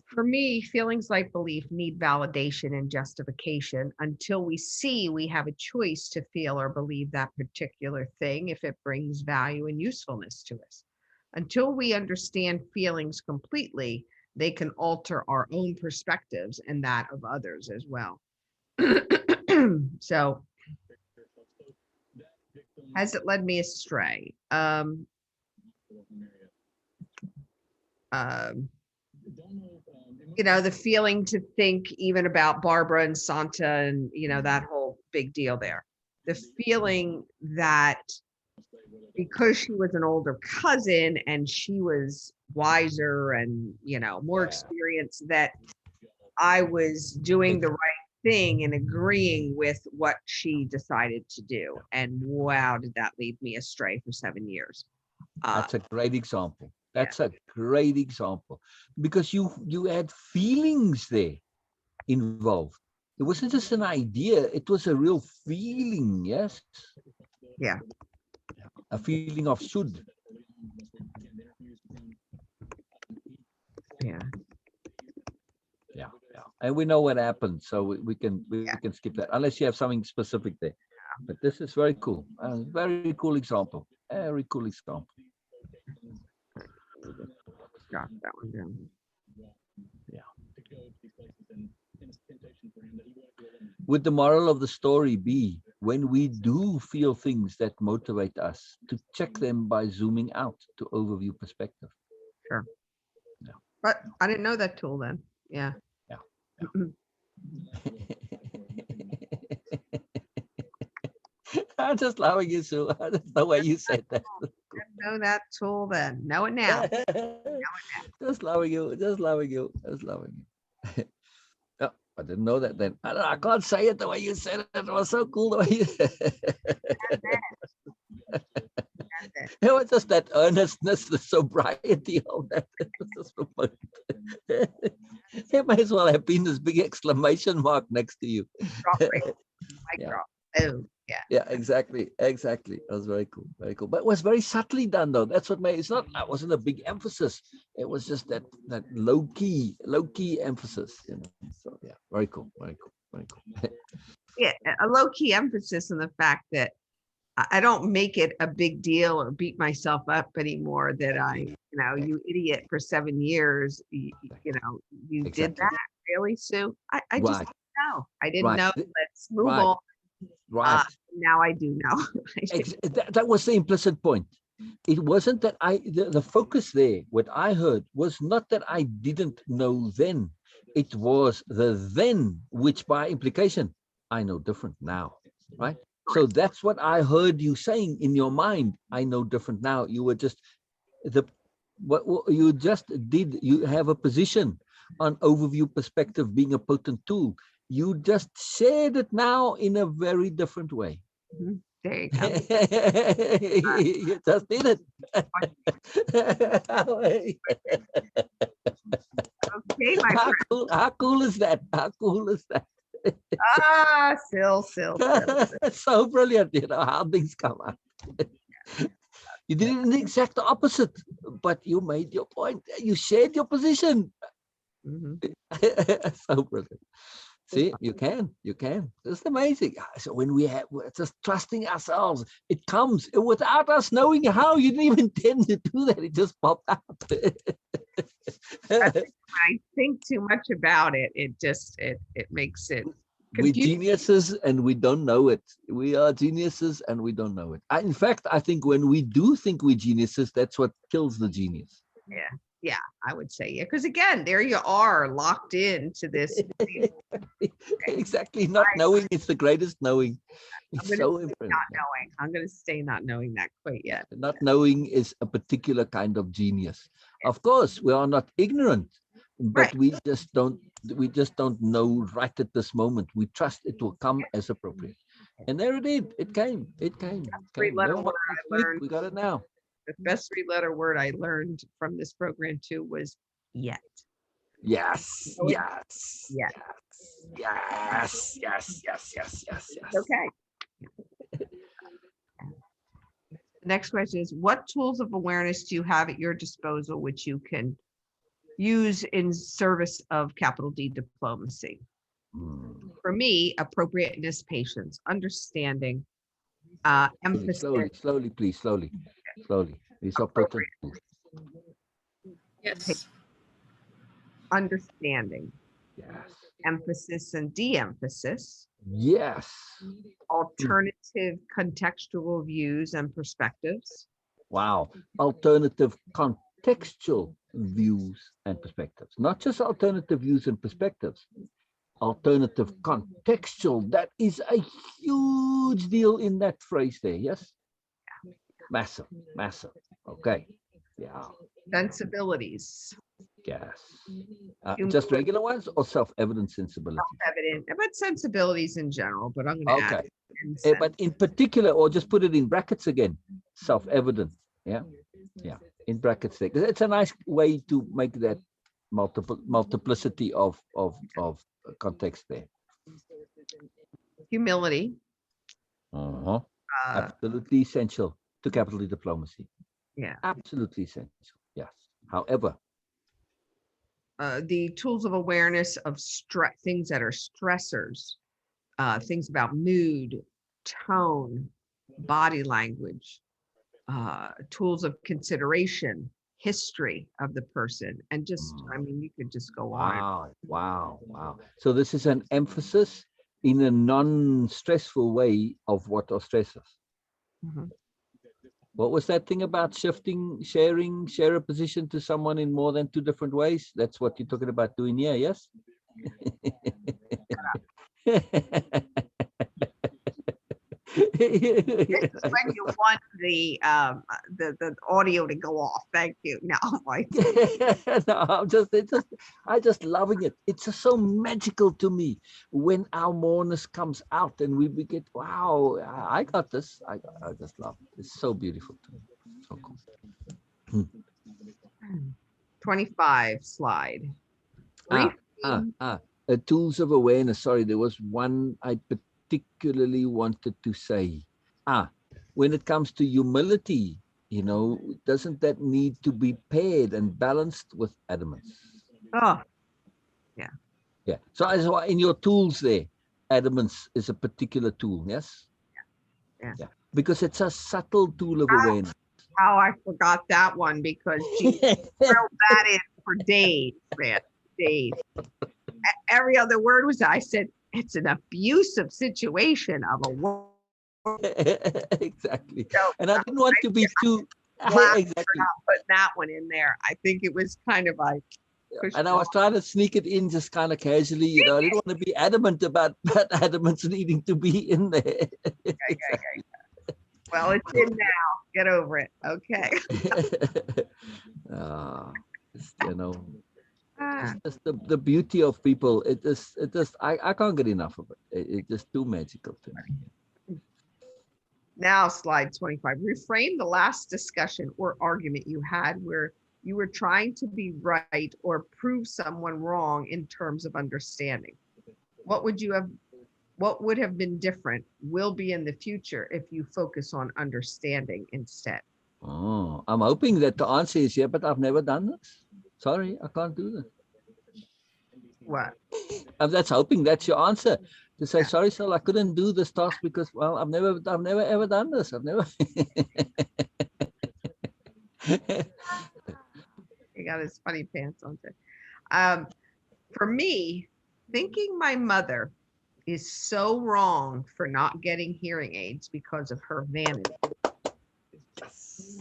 For me, feelings like belief need validation and justification until we see we have a choice to feel or believe that particular thing if it brings value and usefulness to us. Until we understand feelings completely, they can alter our own perspectives and that of others as well. So, has it led me astray? The feeling to think even about Barbara and Santa and, that whole big deal there. The feeling that because she was an older cousin and she was wiser and, more experienced, that I was doing the right thing and agreeing with what she decided to do. And wow, did that lead me astray for 7 years. That's a great example. That's a great example, because you had feelings there involved. It wasn't just an idea, it was a real feeling. Yes. Yeah. A feeling of should. Yeah. Yeah. And we know what happened, so we can skip that unless you have something specific there. But this is very cool. Very cool example. Very cool example. Got that one down. Yeah. Would the moral of the story be, when we do feel things that motivate us, to check them by zooming out to overview perspective? Sure. Yeah. But I didn't know that tool then. Yeah. I'm just loving you, Sue. That's the way you said that. Didn't know that tool then. Know it now. Just loving you. Just loving you. Just loving you. Oh, I didn't know that then. I can't say it the way you said it. It was so cool the way you said it. It was just that earnestness, the sobriety of that. It was just so funny. There may as well have been this big exclamation mark next to you. Drop rate. Mic Yeah. drop. Oh, yeah. Yeah, exactly. It was very cool. Very cool. But it was very subtly done, though. That's what made it wasn't a big emphasis. It was just that low key emphasis. So yeah, very cool. Very cool. Very cool. Yeah. A low key emphasis on the fact that I don't make it a big deal or beat myself up anymore that you idiot for 7 years, you did that. Really, Sue? I just didn't know. I didn't know. Let's move on. Right. Now I do know. That was the implicit point. It wasn't that the focus there, what I heard was not that I didn't know then. It was the then, which by implication, I know different now. Right? So that's what I heard you saying in your mind. I know different now. You were just what you just did. You have a position on overview perspective being a potent tool. You just shared it now in a very different way. There you go. You just did it. Okay, my friend. How cool is that? How cool is that? Sil. So brilliant, how things come out. You did it in the exact opposite, but you made your point. You shared your position. So brilliant. See, you can. It's amazing. So when we're just trusting ourselves, it comes without us knowing how. You didn't even intend to do that. It just popped out. I think too much about it. It makes it we're geniuses and we don't know it. We are geniuses and we don't know it. In fact, I think when we do think we're geniuses, that's what kills the genius. Yeah, I would say, because again, there you are locked into this. Exactly. Not knowing is the greatest knowing. It's so important. Not knowing. I'm going to stay not knowing that quite yet. Not knowing is a particular kind of genius. Of course, we are not ignorant, but we just don't know right at this moment. We trust it will come as appropriate. And there it did. It came. Three-letter word I learned. We got it now. The best 3-letter word I learned from this program too was yet. Yes. Okay. The next question is, what tools of awareness do you have at your disposal which you can use in service of capital D diplomacy? For me, appropriateness, patience, understanding, emphasis. Slowly, please, slowly. These are potent. Yes. Understanding. Yes. Emphasis and de-emphasis. Yes. Alternative contextual views and perspectives. Wow. Alternative contextual views and perspectives. Not just alternative views and perspectives. Alternative contextual. That is a huge deal in that phrase there. Yes. Massive. Okay. Yeah. Sensibilities. Yes. Humility. Just regular ones or self-evident sensibility? Evident, but sensibilities in general, but I'm going to add. Okay. But in particular, or just put it in brackets again, self-evident. Yeah. Yeah. In brackets there. 'Cause it's a nice way to make that multiplicity of context there. Humility. Uh-huh. Uh, Absolutely essential to capital diplomacy. yeah. Absolutely essential. Yes. However, The tools of awareness of things that are stressors, things about mood, tone, body language, tools of consideration, history of the person, and just, I mean, you could just go on. wow. So this is an emphasis in a non-stressful way of what are stresses. Mhm. What was that thing about share a position to someone in more than 2 different ways? That's what you're talking about doing here, yes? This is when you want the audio to go off. Thank you. No, No, I just loving it. It's just so magical to me when our mourners comes out and we get, wow, I got this. I just love it. It's so beautiful to me. So cool. 25 slide. Reframe. Tools of awareness. Sorry, there was one I particularly wanted to say. When it comes to humility, doesn't that need to be paired and balanced with adamance? Oh, Yeah. So as well, in your tools there, adamance is a particular tool, yes? Yeah. Because it's a subtle tool of awareness. how I forgot that one because she drilled that in for days, man, days. Every other word was, I said, it's an abusive situation of a woman. Exactly. So, And I didn't want to be too, Laughing exactly. for not putting that one in there. I think it was kind of like, And I was trying to sneak it in just kind of casually, I didn't want to be adamant about adamance needing to be in there. yeah. Well, it's in now. Get over it. Okay. It's, just the beauty of people. I can't get enough of it. It's just too magical to me. Now, slide 25. Reframe the last discussion or argument you had where you were trying to be right or prove someone wrong in terms of understanding. What would have been different will be in the future if you focus on understanding instead. Oh, I'm hoping that the answer is yeah, but I've never done this. Sorry, I can't do that. What? That's hoping that's your answer. To say, sorry, Sal, I couldn't do this task because, well, I've never ever done this. I've never. He got his funny pants on today. For me, thinking my mother is so wrong for not getting hearing aids because of her vanity.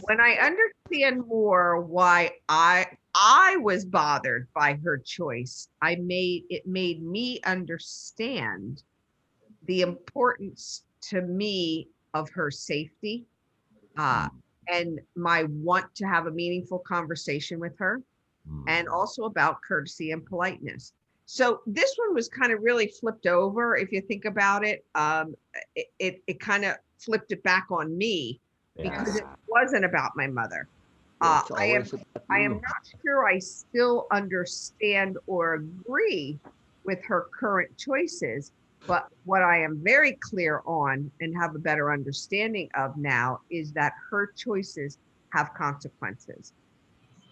When I understand more why I was bothered by her choice, it made me understand the importance to me of her safety and my want to have a meaningful conversation with her, and also about courtesy and politeness. So this one was kind of really flipped over. If you think about it, it kind of flipped it back on me because it wasn't about my mother. I am not sure I still understand or agree with her current choices, but what I am very clear on and have a better understanding of now is that her choices have consequences.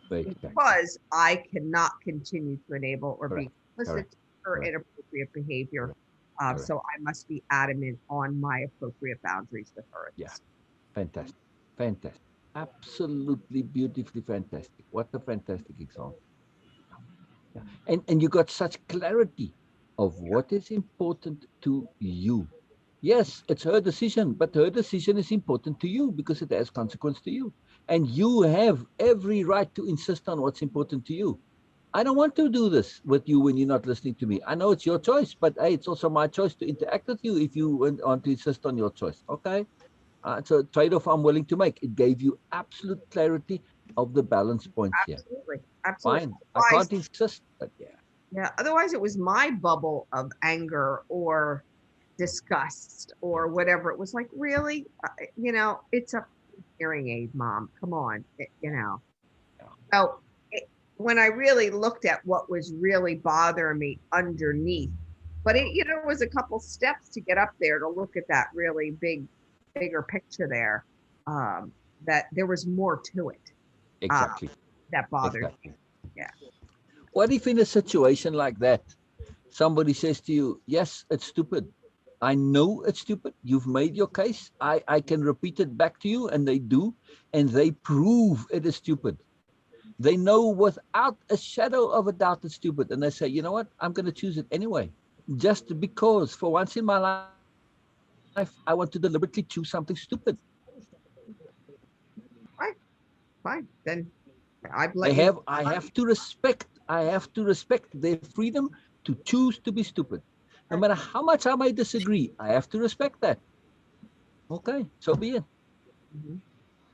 Because I cannot continue to enable or be complicit to her inappropriate behavior. So I must be adamant on my appropriate boundaries with her. Yeah, fantastic. Absolutely beautifully fantastic. What a fantastic example. Yeah. And you got such clarity of what is important to you. Yes, it's her decision, but her decision is important to you because it has consequence to you. And you have every right to insist on what's important to you. I don't want to do this with you when you're not listening to me. I know it's your choice, but hey, it's also my choice to interact with you if you want to insist on your choice. Okay? It's a trade-off I'm willing to make. It gave you absolute clarity of the balance points here. Absolutely. Absolutely. Fine. I can't insist, but yeah. Yeah. Otherwise, it was my bubble of anger or disgust or whatever. It was like, really, it's a hearing aid, Mom. Come on, So when I really looked at what was really bothering me underneath, but it was a couple steps to get up there to look at that really bigger picture there. That there was more to it. Exactly. That bothered me. Exactly. Yeah. What if in a situation like that, somebody says to you, yes, it's stupid. I know it's stupid. You've made your case. I can repeat it back to you, and they do, and they prove it is stupid. They know without a shadow of a doubt it's stupid. And they say, you know what? I'm going to choose it anyway. Just because for once in my life, I want to deliberately choose something stupid. Fine. Then I have to respect their freedom to choose to be stupid. No matter how much I may disagree, I have to respect that. Okay, so be it. Mhm.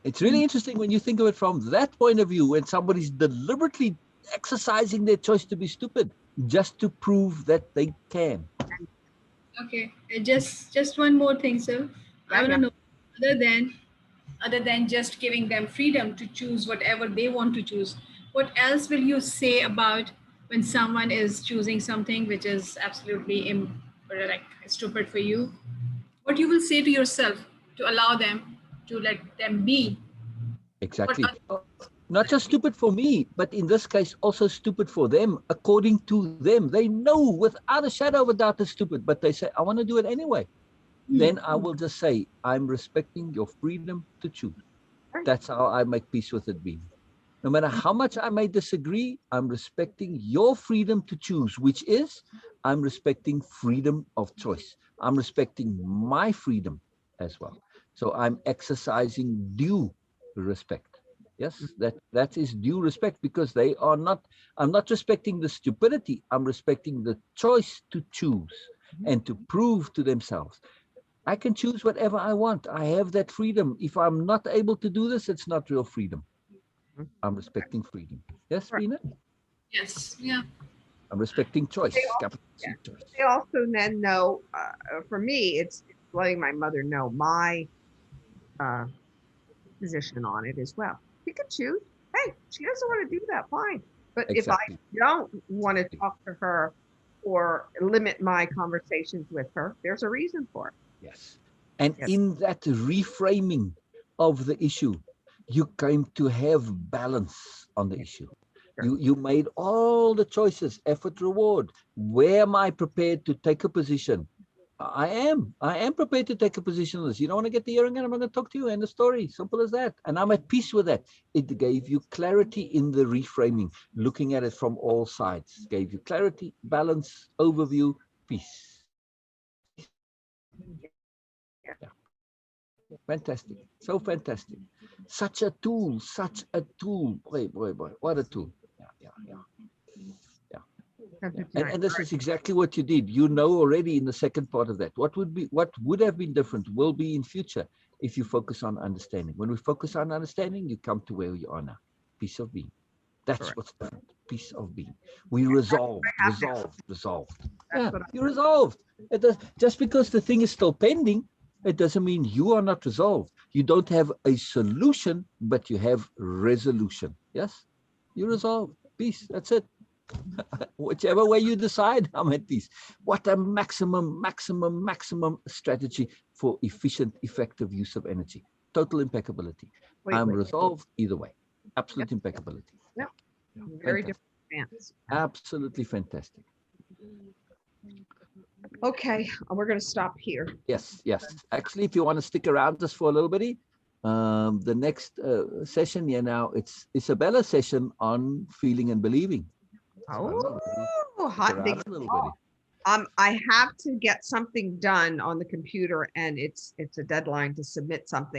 It's really interesting when you think of it from that point of view, when somebody's deliberately exercising their choice to be stupid just to prove that they can. Okay, just one more thing, sir. I want to know, other than just giving them freedom to choose whatever they want to choose, what else will you say about when someone is choosing something which is absolutely or like stupid for you? What you will say to yourself to allow them, to let them be? What Exactly. Not just stupid for me, but in this case, also stupid for them, according to them. They know without a shadow of a doubt it's stupid, but they say, I want to do it anyway. Then I will just say, I'm respecting your freedom to choose. That's how I make peace with it being. No matter how much I may disagree, I'm respecting your freedom to choose, which is I'm respecting freedom of choice. I'm respecting my freedom as well. So I'm exercising due respect. Yes, that is due respect, because they are not, I'm not respecting the stupidity. I'm respecting the choice to choose and to prove to themselves. I can choose whatever I want. I have that freedom. If I'm not able to do this, it's not real freedom. I'm respecting freedom. Yes, Right. Beena? Yes, yeah. I'm respecting They choice. also, Capital yeah. C choice. They also then know, for me, it's letting my mother know my uh, position on it as well. She can choose. Hey, she doesn't want to do that, fine. But if I Exactly. don't want to talk to her or limit my conversations with her, there's a reason for it. Yes. And Yes. in that reframing of the issue, you came to have balance on the issue. Sure. You made all the choices, effort, reward. Where am I prepared to take a position? I am. I am prepared to take a position on this. You don't want to get the hearing, and I'm not going to talk to you. End of story. Simple as that. And I'm at peace with that. It gave you clarity in the reframing, looking at it from all sides. Gave you clarity, balance, overview, peace. Yeah. Fantastic. So fantastic. Such a tool. Such a tool. Boy, boy, boy. What a tool. Yeah. And this is exactly what you did. You know already in the second part of that. What would have been different will be in future if you focus on understanding. When we focus on understanding, you come to where you are now. Peace of being. That's Correct. what's different. Peace of being. We resolved. That's Yeah, what you resolved. It does, just because the thing is still pending, it doesn't mean you are not resolved. You don't have a solution, but you have resolution. Yes? You resolved. Peace. That's it. Whichever way you decide, I'm at peace. What a maximum strategy for efficient, effective use of energy. Total impeccability. I'm completely. resolved either way. Absolute Yep. impeccability. Yep. Yeah. Very Fantastic. different stance. Absolutely fantastic. Okay, we're going to stop here. Yes. Actually, if you want to stick around just for a little bit, the next session here now, it's Isabella's session on feeling and believing. So Hot and big. a little bit. I have to get something done on the computer, and it's a deadline to submit something.